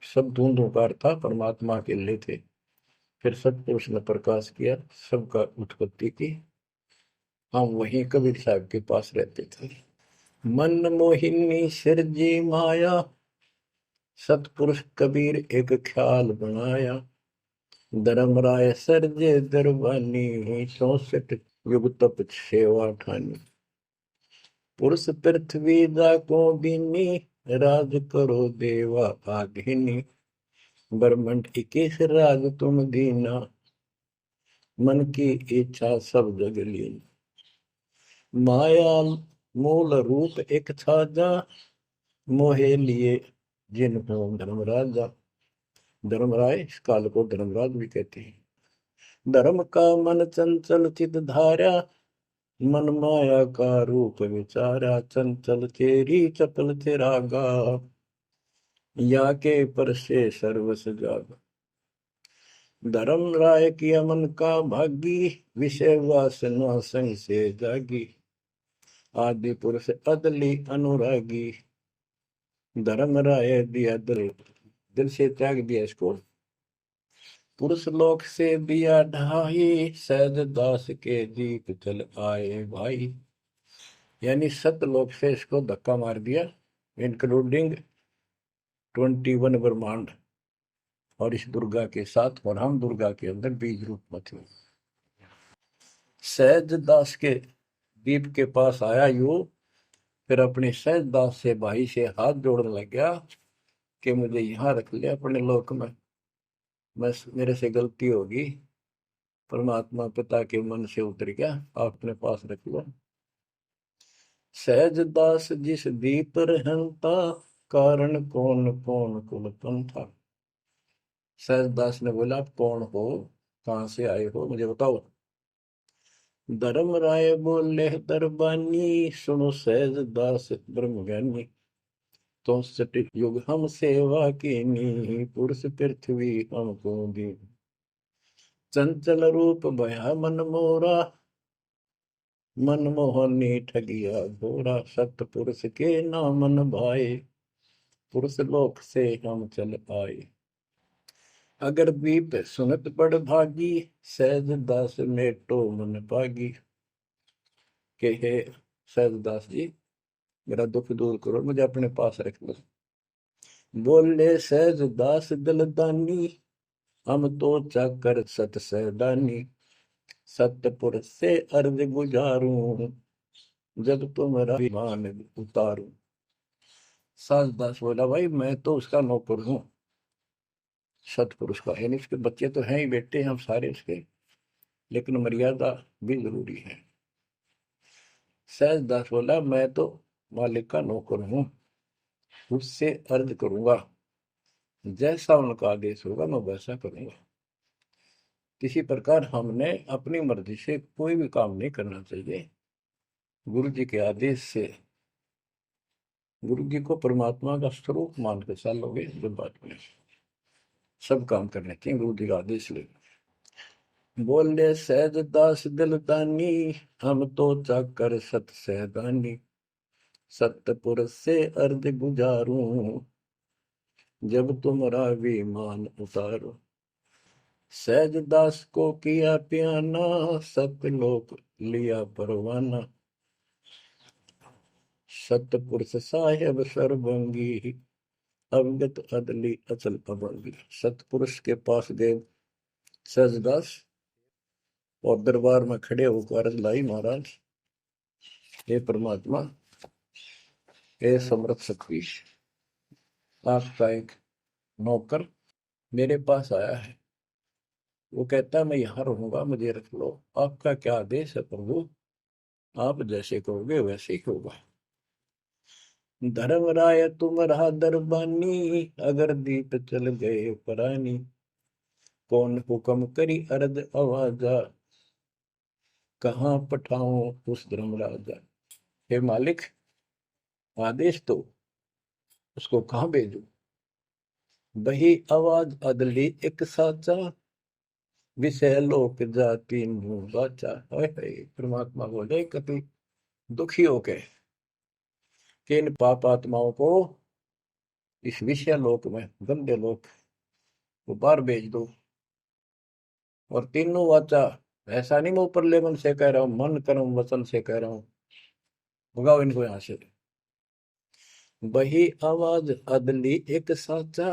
सब धूंधुकार था, परमात्मा के लिए थे। फिर सतपुरुष ने प्रकाश किया, सबका उत्पत्ति की। हम वहीं कबीर साहब के पास रहते थे। मन मोहिनी सिरजी माया, सतपुरुष कबीर एक ख्याल बनाया, धर्मराय सरजे दरबानी, 64 युग तप सेवा ठानी, पुरुष पृथ्वी जाको बीनी, राज करो देवा आघिनी, ब्रह्मंड 21 राज तुम दीना, मन की इच्छा सब जग लीन, माया मूल रूप एक छाजा, मोहे लिए जिन हो धर्म राजा, धर्मराय, इस काल को धर्मराज भी कहते हैं। धर्म का मन चंचल चित धारा, मन माया का रूप विचारा, चंचल तेरी चपल तेरा गा, या के पर से सर्वस जागा। धर्म राय किया मन का भागी, विषय वासना संग से जागी, आदि पुरुष अदली अनुरागी। धर्म राय दिया दिल, दिल से त्याग दिया इसको। पुरुष लोक से दिया ढाई, सहज दास के दीप जल आए भाई। यानी सतलोक से इसको धक्का मार दिया, इंक्लूडिंग 21 ब्रह्मांड और इस दुर्गा के साथ, और हम दुर्गा के अंदर बीज रूप में थे। सहज दास के दीप के पास आया यू, फिर अपने सहज दास से भाई से हाथ जोड़ने लग गया कि मुझे यहाँ रख ले अपने लोक में, मैं मेरे से गलती होगी, परमात्मा पिता के मन से उतर गया, आप अपने पास रख लो। सहज दास जिस दीप रहता, कारण कौन कौन कुल पंथा। सहज दास ने बोला, आप कौन हो, कहां से आए हो, मुझे बताओ। धर्म राय बोले दरबानी, सुनो सहज दास ब्रह्म ज्ञानी। तो सटिक युग हम सेवा कीनी, पुरुष पृथ्वी हमको दी। चंचल रूप भया मन मोरा, मनमोहनी ठगिया घोरा। सतपुरुष के नामन भाए, पुरुष लोक से हम चल आए। अगर दीप सुनत बड़ भागी, सहज दास मेटो मन पागी। के हे सहज दास जी, मेरा दुख दूर करो, मुझे अपने पास रख लो। बोले सहज दास दलदानी, हम तो चाकर सत सहदानी। सतपुर से अर्ज गुजारूं, जब तुम्हारा विमान उतारूं। सहज दास बोला, भाई मैं तो उसका नौकर हूं, सतपुरुष का, यानी उसके बच्चे तो हैं ही, बेटे हम सारे उसके, लेकिन मर्यादा भी जरूरी है। सहज दास बोला, मैं तो मालिक का नौकर हूं, उससे अर्ज करूंगा, जैसा उनका आदेश होगा मैं वैसा करूंगा। किसी प्रकार हमने अपनी मर्जी से कोई भी काम नहीं करना चाहिए, गुरु जी के आदेश से। गुरु जी को परमात्मा का स्वरूप मान के चलोगे जब बात में, सब काम करने चाहिए गुरु जी का आदेश ले। बोले सहज दास दिलदानी, हम तो चाकर सत सहदानी। सतपुर से अर्ज गुजारूं, जब तुम्हारा विमान उतारो। सहज दास को किया प्याना, सतलोक लिया परवाना। सतपुरुष साहेब सर्वंगी, अवगत अदली अचल अभंगी। सतपुरुष के पास गए सहजदास और दरबार में खड़े होकर अर्ज लाई, महाराज हे परमात्मा, हे समर्थ शक्ति, आपका एक नौकर मेरे पास आया है, वो कहता है मैं यहाँ रहूंगा, मुझे रख लो, आपका क्या आदेश है प्रभु, आप जैसे कहोगे वैसे ही होगा। धर्म राय तुम रहा दरबानी, अगर दीप चल गए परानी। कौन हुक्म करी अर्ज आवाजा, कहाँ पठाऊं उस धर्मराजा। हे मालिक, आदेश तो, उसको कहाँ भेजूं। बही आवाज अदली एक साचा, विषय लोक जाति मुंह बाचा। परमात्मा बोले कभी दुखी होके कि इन पाप आत्माओं को इस विषय लोक में, गंदे लोक को बाहर भेज दो। और तीनों वाचा, ऐसा नहीं मैं ऊपर लेवल से कह रहा हूं, मन कर्म वचन से कह रहा हूं, भगाओ इनको यहां से। बही आवाज अदली एक साचा,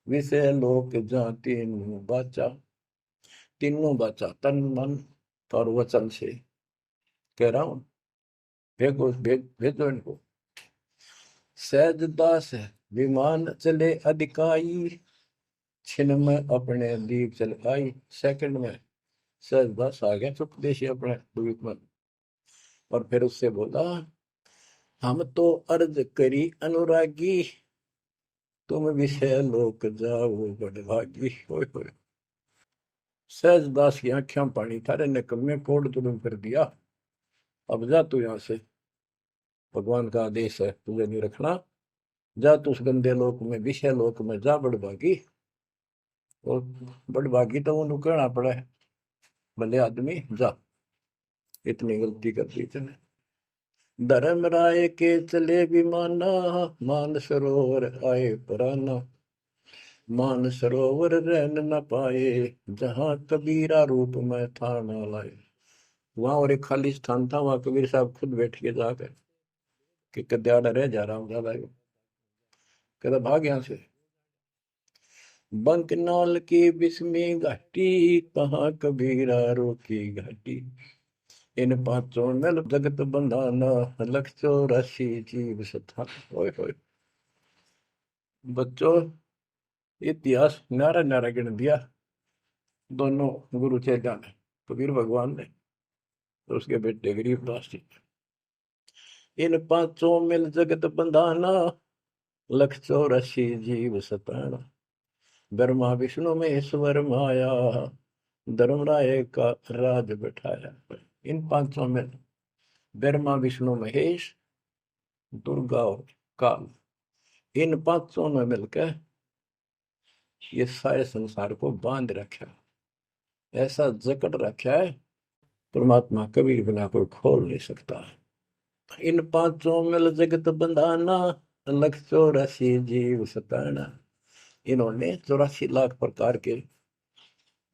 विषय लोक जाति मुंह बाचा। तीनों बाचा, तन मन और वचन से कह रहा हूं, भेजो भेजो इनको। सहज दास विमान चले अधिकाई, छिन में अपने दीप चलकाई। सेकंड में सहज दास आ गया चुपदेशी अपने द्वीप में, और फिर उससे बोला, हम तो अर्ज करी अनुरागी, तुम विषय लोक जाओ बड़भागी। होय होय। सहजदास की आंखें पानी, थारे निकम्मे कोड तुम कर दिया, अब जा तू यहां से, भगवान का आदेश है तुझे नहीं रखना, जा तू उस गंदे लोक में, विषय लोक में जा बड़भागी। और बड़भागी तो वो कहना पड़ा है, भले आदमी जा, इतनी गलती कर दी तूने। धर्म राय के चले विमाना, मान सरोवर आए पराना, मान सरोवर रहन न पाए, जहां कबीरा रूप में था न लाए। वहां और एक खाली स्थान था, वहां कबीर साहब खुद बैठ के जाकर कि कद्याड़ा रह जा रहा हूँ ज्यादा, कहता भाग यहां से। बंकनाल की बिस्मी घाटी, कहाँ कबीरा रोकी घाटी, इन पांचों नल जगत बंधाना, लख 84 जीव सथा। ओए होए बच्चों, इतिहास नारा नारा गिन दिया दोनों गुरु चेला ने, कबीर भगवान ने और उसके बेटे गरीबदास जी। इन पांचों मिल जगत बंधाना, लख 84 जीव सताना, ब्रह्मा विष्णु महेश्वर माया, धर्मराय का राज बैठाया। इन पांचों में ब्रह्मा विष्णु महेश, दुर्गा और काल, इन पांचों ने मिलकर ये सारे संसार को बांध रखा, ऐसा जकड़ रखा है परमात्मा कबीर बिना कोई खोल नहीं सकता। इन पांचों मिल जगत बंधाना, लख 84 जीव सताना। इन्होंने 84 लाख प्रकार के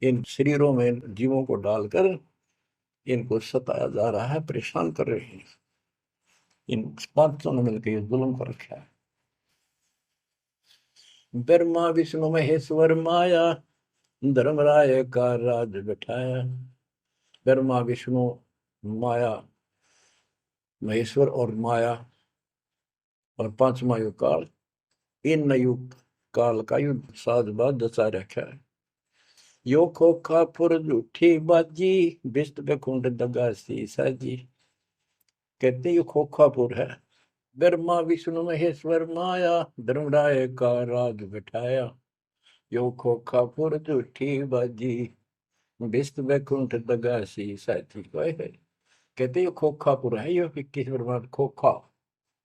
इन शरीरों में जीवों को डालकर इनको सताया जा रहा है, परेशान कर रहे हैं। इन पांचों ने मिलकर ये जुल्म कर रखा है। ब्रह्मा विष्णु महेश्वर माया, धर्मराय का राज बैठाया। ब्रह्मा विष्णु माया, महेश्वर और माया और पांचवा युग काल, इन युग काल का युद्ध साजबाज दसा रखा है। यो खोखा फुर झूठी बाजी, बिस्त कुंड दगासी साजी। कहते यो खोखापुर है। ब्रह्मा विष्णु महेश्वर माया, धर्मराय का राज बैठाया। यो खोखापुर झूठी बाजी, बिस्त बैकुंठ दगासी साथी। कहते यो खोखापुर है, यो 21 ब्रह्मांड खोखा,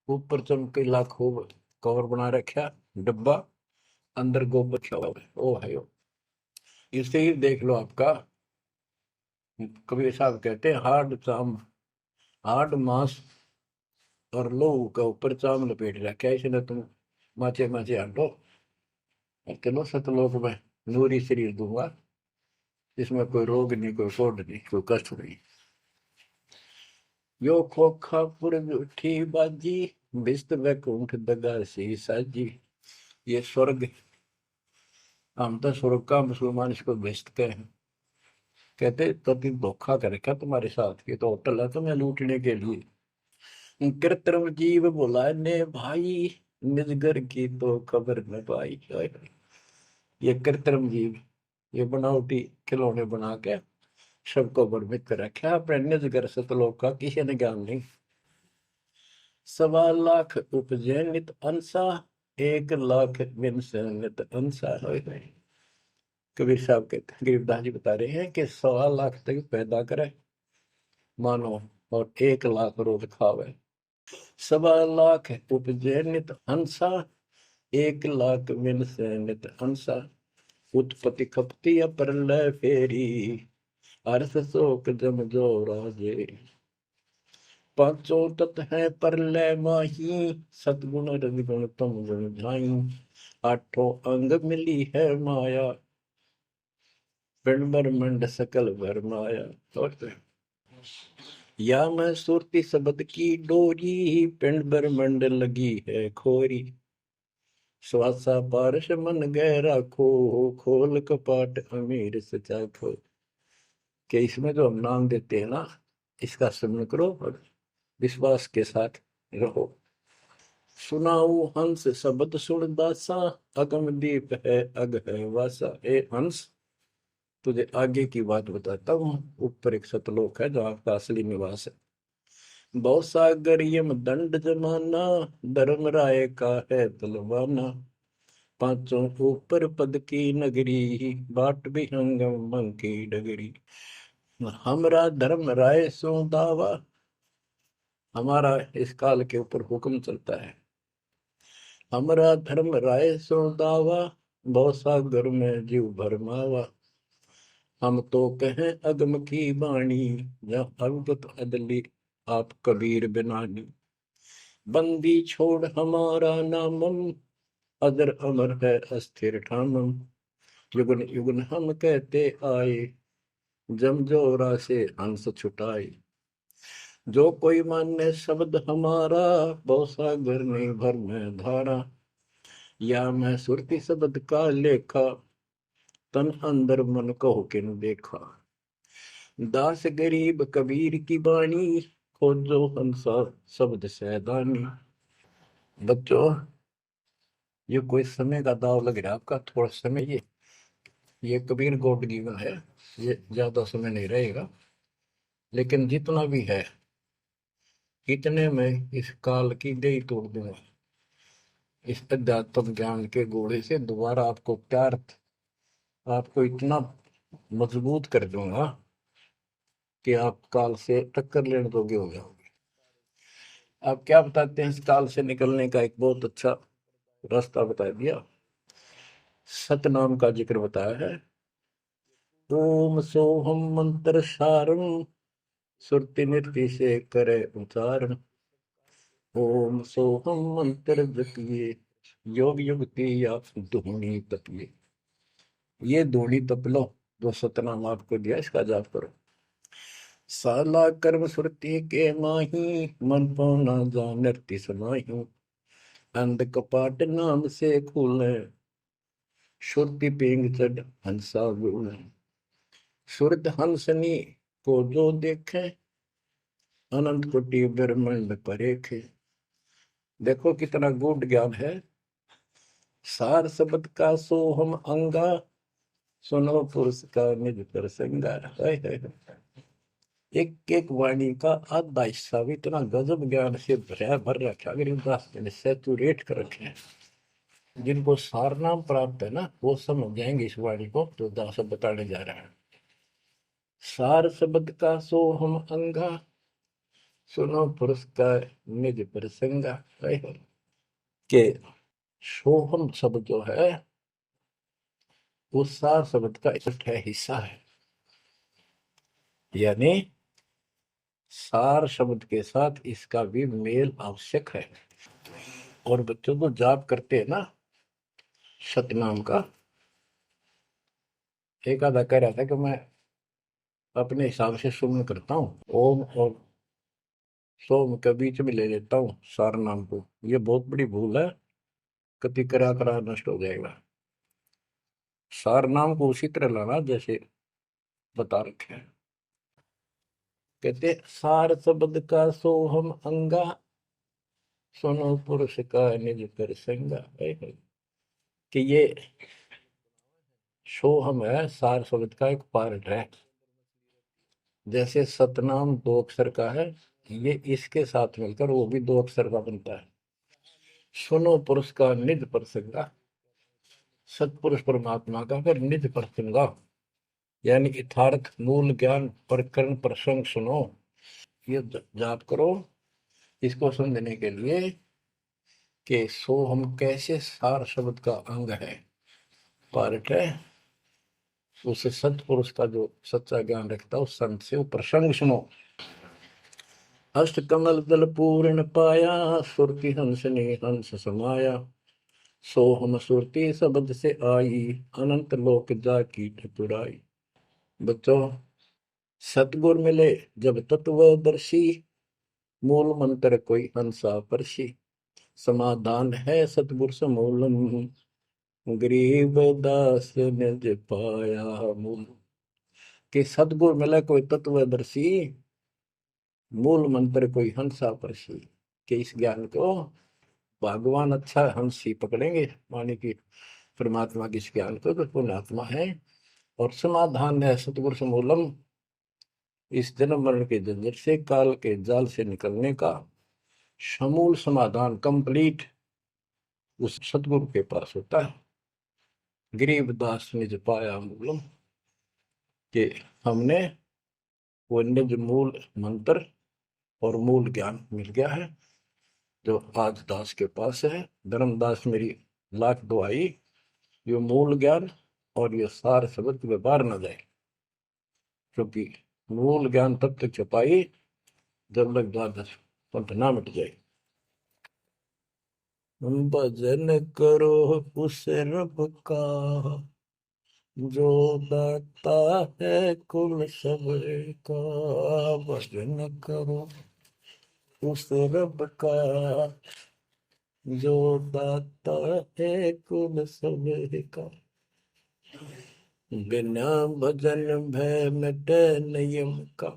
ऊपर चमकीला खूब कवर बना रखा डब्बा, अंदर गोबर रखा हुआ है, ओ है यो। इसे ही देख लो आपका, कबीर साहब कहते हैं हार्ड चाम, हार्ड मांस और लोहू का ऊपर चाम लपेट रखा है, इसने तुम माचे माचे आंटो और चलो सतलोक में नूरी शरीर दूंगा, इसमें कोई रोग नहीं, कोई फोड़ नहीं, कोई कष्ट नहीं। यो खोखा पुर उठी बाजी, बिस्त वैकुंठ दगासी साजी। ये स्वर्ग, हम तो स्वर्ग का मुसलमान इसको बेस्ट कहे। कहते तो धोखा कर रखा तुम्हारे साथ, ये तो होटल है तुम्हें लूटने के लिए। कृत्रिम जीव बुलाए ने भाई, निजगर की तो खबर न पाई। ये कृत्रिम जीव, ये बनावटी खिलौने बना के सबको भ्रमित कर रखा, अपने निजगर सतलोक का किसी ने ज्ञान नहीं। 1.25 लाख उपजे नित अंसा, 1 लाख बिन से नित अंसा। कबीर साहब कहते, गरीबदास जी बता रहे हैं कि 1.25 लाख तक पैदा करे मानो और 1 लाख रोज खावे। 1.25 लाख उपजे नित हंसा, 1 लाख बिन से नित हंसा। उत्पत्ति खपती प्रलय फेरी, अर्थ शोक जम जो राजे। पांचों तत् है प्रलय माही, सतगुण रजगुण तम गुण झाई। आठों अंग मिली है माया, पिंड ब्रह्मंड सकल भरमाया। या मैं सुरती शब्द की डोरी, पिंड ब्रह्मंड लगी है खोरी। श्वासा पारस मन गहरा खो, खोल कपाट अमीर सचा खो। कि इसमें जो हम नाम देते हैं ना, इसका स्मरण करो और विश्वास के साथ रहो। सुनाऊ हंस शब्द सुन दासा, अगम दीप है अग है वासा। ए हंस, तुझे आगे की बात बताता हूँ। ऊपर एक सतलोक है जहाँ आपका असली निवास है। बहुत सागर यम दंड जमाना, धर्म राय का है तलवाना। पांचों ऊपर पद की नगरी, बाट विहंगम मन की डगरी। हमरा धर्म राय सो दावा, हमारा इस काल के ऊपर हुक्म चलता है। हमरा धर्म राय सो दावा, भव सागर में जीव भरमावा। हम तो कहें अगम की वाणी, जहाँ अवगत अदली आप कबीर बिनानी। बंदी छोड़ हमारा नामम, अदर अमर है अस्थिर ठामम। युगन युगन हम कहते आए, जमजोरा से हंस छुटाए। जो कोई माने शब्द हमारा, भव सागर नहीं भर में धारा। या मैं सुरती शब्द का लेखा, तन अंदर मन को किन देखा। दास गरीब कबीर की बाणी, खोजो हंसा शब्द सैदानी। बच्चों, ये कोई समय का दाव लग रहा है आपका, थोड़ा समय ये कबीर गॉड गिवन है, ये ज्यादा समय नहीं रहेगा। लेकिन जितना भी है, इतने में इस काल की दई तोड़ दूंगा। इस अध्यात्म ज्ञान के घोड़े से दोबारा आपको प्यार, आपको इतना मजबूत कर दूंगा कि आप काल से टक्कर लेने जोगे हो जाओगे। आप क्या बताते हैं, इस काल से निकलने का एक बहुत अच्छा रास्ता बता दिया। सतनाम का जिक्र बताया है। ओम सोहम मंत्र सारम, सुरति नृत्य से करे उच्चारण। ओम सोहम मंत्र जपिए, योग युक्ति या धूनी तपिए। ये धूनी तप लो, जो सतनाम आपको दिया, इसका जाप करो। साला कर्म सुरति के माही, मन पाना जा नृत्य समाही। अंध कपाट नाम से खुले, शुद्धि पेंग चढ़ हंसा गुण। शुद्ध हंसनी को जो देखे, अनंत कोटि ब्रह्मांड परेखे। देखो कितना गूढ़ ज्ञान है। सार शब्द का सोहम अंगा, सुनो पुरुष का निज प्रसंगा। एक एक वाणी का आधा हिस्सा भी इतना गजब ज्ञान से भर रखा, गरीबदास ने सैचुरेट कर रखे हैं। जिनको सारनाम प्राप्त है ना, वो समझ जाएंगे इस वाणी को जो दास बताने जा रहा है। सार शब्द का सोहम अंगा, सुनो पुरुष का निज प्रसंगा। के सोहम शब्द जो है, वो सार शब्द का इकट्ठा हिस्सा है। यानी सार शब्द के साथ इसका भी मेल आवश्यक है। और बच्चों को जाप करते हैं ना सतनाम का, एक आधा कह रहा था कि मैं अपने हिसाब से सुमन करता हूँ, ओम और सोम के बीच में ले लेता हूँ सार नाम को। ये बहुत बड़ी भूल है, कति करा करा नष्ट हो जाएगा। सार नाम को उसी तरह लाना जैसे बता रखे हैं। कहते सार शब्द का सोहम अंगा, सुनो पुरुष का निज प्रसंगा। कि ये सोहम है, सार शब्द का एक पार्ट है। जैसे सतनाम दो अक्षर का है, ये इसके साथ मिलकर वो भी दो अक्षर का बनता है। सुनो पुरुष का निज प्रसंगा, सतपुरुष परमात्मा का फिर निज प्रसंगा, यानी यथार्थ मूल ज्ञान प्रकरण प्रसंग सुनो। ये जाप करो इसको समझने के लिए कि सो हम कैसे सार शब्द का अंग है, पार्ट है। उसे सतपुरुष का जो सच्चा ज्ञान रखता है, उस संत से वो प्रसंग सुनो। अष्ट कमल दल पूर्ण पाया, सुरति हंस ने हंस समाया। सो हम सुरति शब्द से आई, अनंत लोक जाकी ठकुराई। बच्चों, सतगुर मिले जब तत्वदर्शी, मूल मंत्र कोई हंसा परसी। समाधान है सतगुर समूलम, गरीब दास निज पाया मूल। कि सतगुर मिले कोई तत्वदर्शी, मूल मंत्र कोई हंसा परसी। कि इस ज्ञान को भगवान अच्छा हंस ही पकड़ेंगे, माने कि परमात्मा के इस ज्ञान को तो पुण्यात्मा है। और समाधान है सतगुर समूलम, इस जन्म मरण के झंझट से, काल के जाल से निकलने का समूल समाधान कंप्लीट उस सतगुरु के पास होता है। गरीबदास निज पाया मूलम, कि हमने वो निज मूल मंत्र और मूल ज्ञान मिल गया है जो आज दास के पास है। धर्मदास मेरी लाख दुआई, ये मूल ज्ञान और ये सार शब्द व्यवहार न जाए, क्योंकि मूल ज्ञान तब तक छुपाई जब तक द्वादश पंथ ना मिट जाए। भजन करो उस रब का जो दाता है कुल सब का, भजन करो उस रब का जो दाता है कुल सब का। बिना भजन भय मिटे नियम का,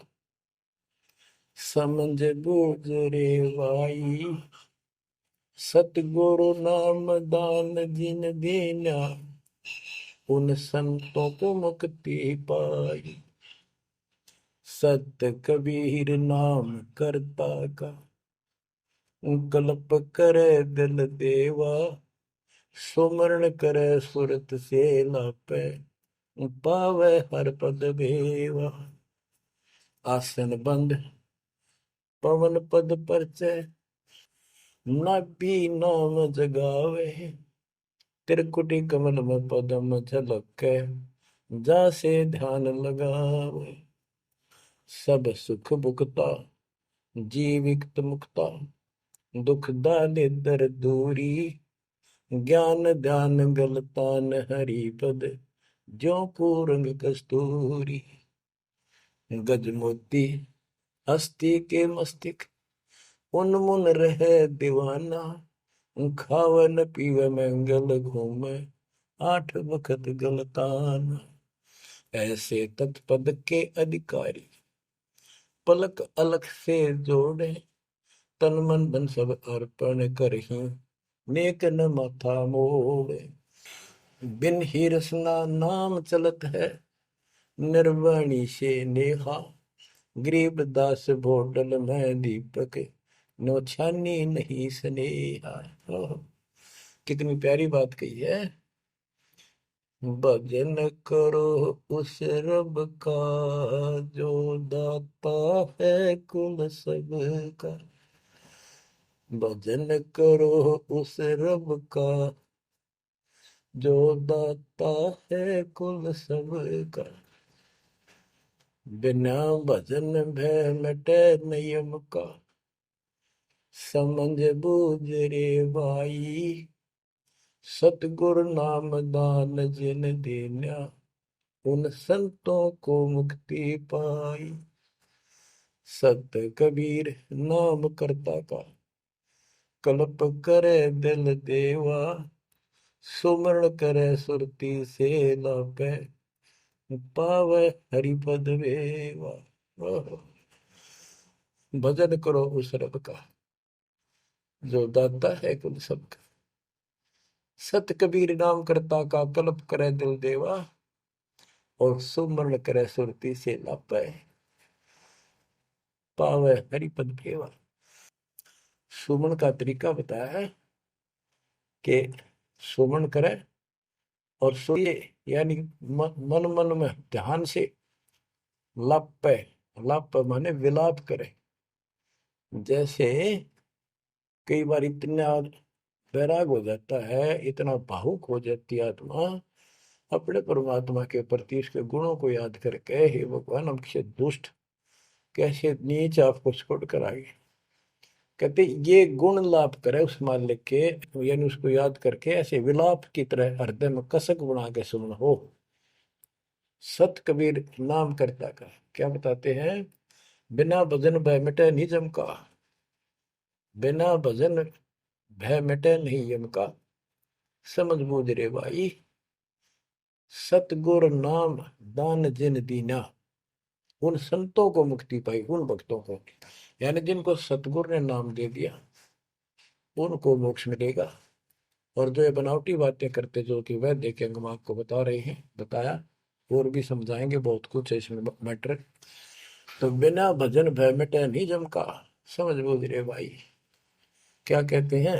समझ बूझ रे भाई, सतगुरु नाम दान जिन दीना, उन संतों को मुक्ति पाई। सत्य कबीर नाम करता का, कल्प करे दिल देवा, सुमरण करे सुरत से लापे, पावे हर पद भेवा। आसन बंद पवन पद परचय, नाभि नाम जगावे, त्रिकुटी कमल में पदम झलके, जासे ध्यान लगावे। सब सुख भुगता जीवित मुक्ता, दुख दाले दर दूरी, ज्ञान ध्यान गलतान हरि पद, ज्यों पूरंग कस्तूरी। गज मोती हस्ती के मस्तिष्क, उन्मुन रहे दीवाना, खावे न पीवे मंगल घूमे, आठ बखत गलतान। ऐसे तत्पद के अधिकारी, पलक अलख से जोड़े, तन मन धन सब अर्पण करही, नेक न माथा मोड़े। बिन ही रसना नाम चलत है, निर्वाणी से नेहा, गरीबदास भोडल में दीपक, नो छानी नहीं स्नेहा। कितनी प्यारी बात कही है। भजन करो उस रब का जो दाता है कुल सब का, भजन करो उस रब का जो दाता है कुल सब का। बिना भजन भय मिटे नियम का, समझ बूझ रे भाई, सतगुरु नाम दान जिन दीन्या, उन संतों को मुक्ति पाई। सत कबीर नाम करता का, कल्प करे दिल देवा, सुमरण करे सुरती से लापे, पावे हरिपद वेवा। भजन करो उस रब का जो दाता है कुल सबका, सत कबीर नाम करता का, कल्प करे दिल देवा, और सुमरण करे सुरती से लापे, पावे हरिपद भेवा। सुमन का तरीका बताया है कि सुमन करे और सोए, यानी मन मन में ध्यान से लापे, लाप माने विलाप करे। जैसे कई बार इतना वैराग हो जाता है, इतना भावुक हो जाती है आत्मा अपने परमात्मा के प्रति, इसके गुणों को याद करके, हे भगवान हमसे दुष्ट कैसे नीच आपको छोड़कर आए। कहते ये गुण लाप करे उस मालिक के, यानी उसको याद करके ऐसे विलाप की तरह हृदय में कसक बना के सुन हो। सत कबीर नाम करता का क्या बताते हैं, बिना भजन भय मिटे निजम का, बिना भजन भय मिटे नहीं यम का, समझ बूझ रे भाई, सतगुर नाम दान जिन दीना, उन संतों को मुक्ति पाई, उन भक्तों को, यानी जिनको सतगुरु ने नाम दे दिया उनको मोक्ष मिलेगा। और जो ये बनावटी बातें करते जो कि वह देखेंगे, हम आपको बता रहे हैं, बताया और भी समझाएंगे, बहुत कुछ है इसमें मैटर। तो बिना भजन भय मिटे नहीं जम का, समझ बूझ रे भाई। क्या कहते हैं,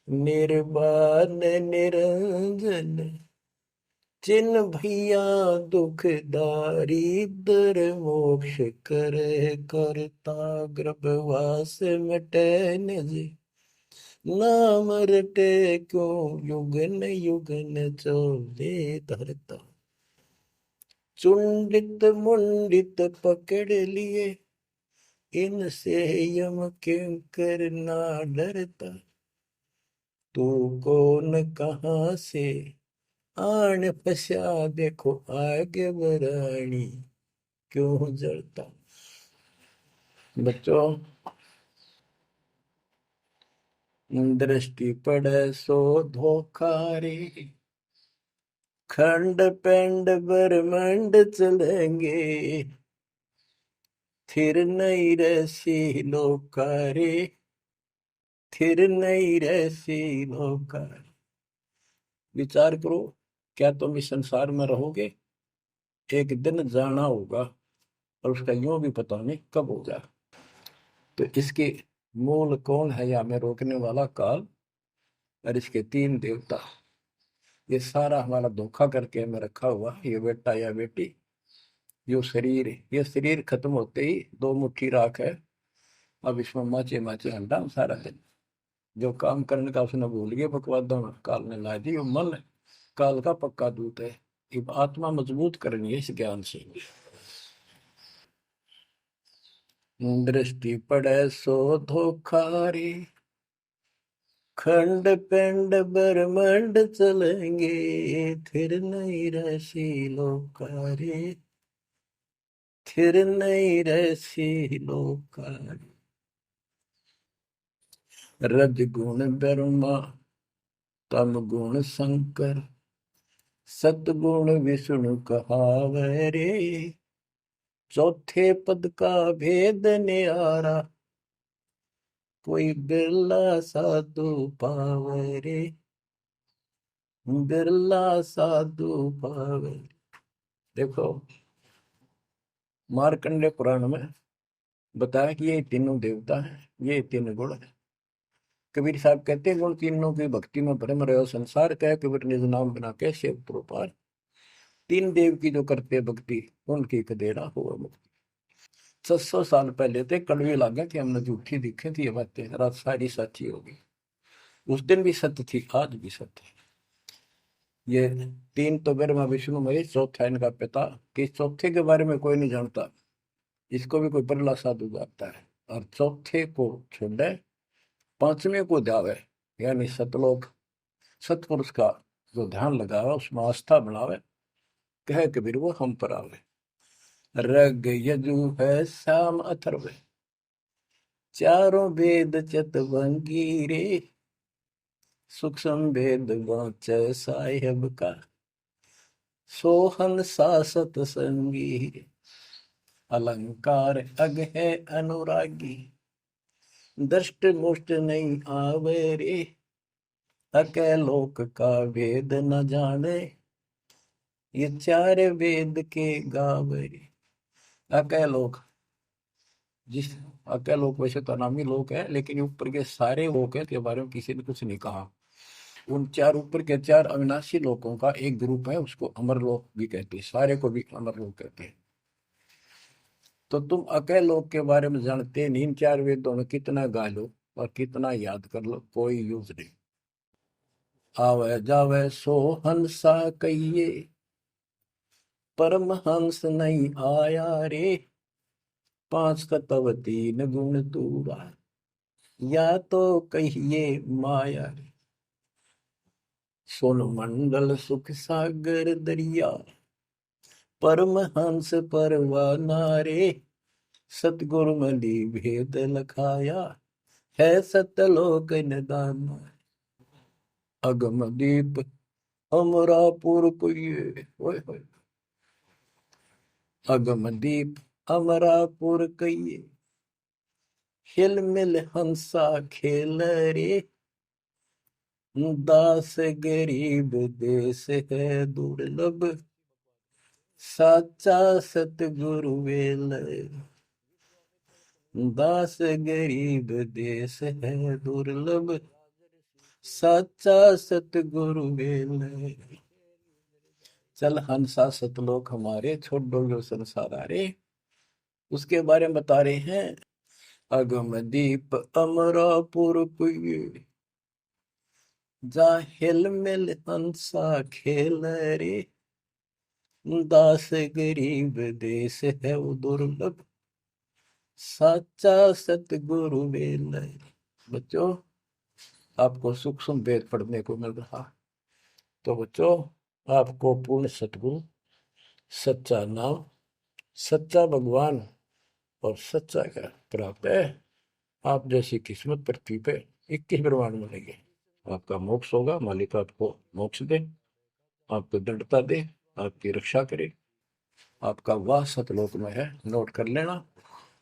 निर्वाण निरंजन जिन भैया दुखदारी दर मोक्ष करे करता गर्भवास मिटे निज नाम रटे क्यों युगन युगन चोले धरता चुंडित मुंडित पकड़ लिए इनसे यम किंकर ना डरता तू कौन कहाँ से आन फसा देखो आगे बरानी क्यों जलता। बच्चों दृष्टि पड़े सो धोखा रे खंड पेंड ब्रह्मांड चलेंगे थिर नहीं रसी लोकारे थिर नहीं रसी लोकारे। विचार करो, क्या तुम इस संसार में रहोगे? एक दिन जाना होगा और उसका यूं भी पता नहीं कब हो जाए। तो इसके मूल कौन है या हमें रोकने वाला? काल और इसके तीन देवता। ये सारा हमारा धोखा करके हमें रखा हुआ ये बेटा या बेटी, ये शरीर खत्म होते ही दो मुट्ठी राख है, अब इसमें माचे माचे अंडा सारा दिन जो काम करने का उसने भूल गया बकवादा में काल ने ला दी। वो मन काल का पक्का दूत है। अब आत्मा मजबूत करनी है इस ज्ञान से। दृष्टि पड़े सो धोखा रे खंड पेंड ब्रह्मांड चलेंगे फिर नहीं रसी लोकारे फिर नहीं रसी लोकारे। रज गुण ब्रह्मा तम गुण शंकर सतगुण विष्णु कहावे रे चौथे पद का भेद न्यारा कोई बिरला साधु पावे रे बिरला साधु पावे। देखो मार्कंडे पुराण में बताया कि ये तीनों देवता हैं, ये तीन गुण है। कबीर साहब कहते हैं गुण तीनों की भक्ति में भ्रम रहे संसार कह कबीर निज नाम बना कैसे पार। तीन देव की जो करते भक्ति उनकी कदेरा हुआ मुक्ति। 600 साल पहले थे कड़वी लागे कि हमने झूठी दिखे थी ये बातें रात सारी सच्ची होगी। उस दिन भी सत्य थी, आज भी सत्य है। ये तीन तो ब्रह्मा विष्णु महेश, चौथा इनका पिता। कि चौथे के बारे में कोई नहीं जानता, इसको भी कोई बरला साधु जानता है। और चौथे को छोड़े पांचवें को जावे यानी सतलोक सतपुरुष का जो ध्यान लगावे उसमें आस्था बढ़ावे कहे कबीर वो हम पर आवे। रग यजु है श्याम अथर्व चारों वेद चतवंगी रे सूक्ष्म भेद वाच साहेब का सोहन सासत संगी अलंकार अग है अनुरागी दृष्ट मुष्ट नहीं आवे रे अके लोक का वेद न जाने ये चार वेद के गावे रे। अके लोक जिस अके लोक वैसे तो नामी लोक है लेकिन ये ऊपर के सारे लोक है के बारे में किसी ने कुछ नहीं कहा। उन चार ऊपर के चार अविनाशी लोकों का एक ग्रुप है, उसको अमर लोक भी कहते हैं, सारे को भी अमर लोक कहते हैं। तो तुम अके लोक के बारे में जानते नहीं, इन चार वेदों में कितना गा लो और कितना याद कर लो कोई यूज नहीं। आवे जावे सो हंसा कहिए परम हंस नहीं आया रे पांच तत्व तीन गुण दूरा या तो कहिए माया रे सोन मंडल सुख सागर दरिया परम हंस परवाना रे सतगुरु मली भेद लखाया है सतलोक निदान अगम दीप अमरापुर कुये ओए होए अगम दीप अमरापुर कहिए हिल मिल हंसा खेल रे दास गरीब देश है दुर्लभ साचा सतगुरु वेल दास गरीब देश है दुर्लभ साचा सतगुरु वेल चल हंसा सतलोक हमारे, छोड़ डोलो संसार आरे। उसके बारे में बता रहे हैं। अगम दीप अमरापुर पुई, जा हिल मिल हंसा खेल रे। दास गरीब देश है वो दुर्लभ, साचा सतगुरु वेल। बच्चों, आपको सूक्ष्म वेद पढ़ने को मिल रहा। तो बच्चों, आपको पूर्ण सतगुरु, सच्चा नाम, सच्चा भगवान और सच्चा का प्राप्त है। आप जैसी किस्मत पृथ्वी पे 21 ब्रह्मांड मिलेंगे। आपका मोक्ष होगा, मालिक आपको मोक्ष दे, आपको दृढ़ता दे, आपकी रक्षा करे। आपका वास सतलोक में है, नोट कर लेना।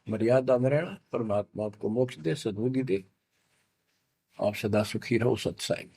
मर्यादा में रहना, परमात्मा आपको मोक्ष दे, सद्बुद्धि दे। आप सदा सुखी रहो, सत्साई।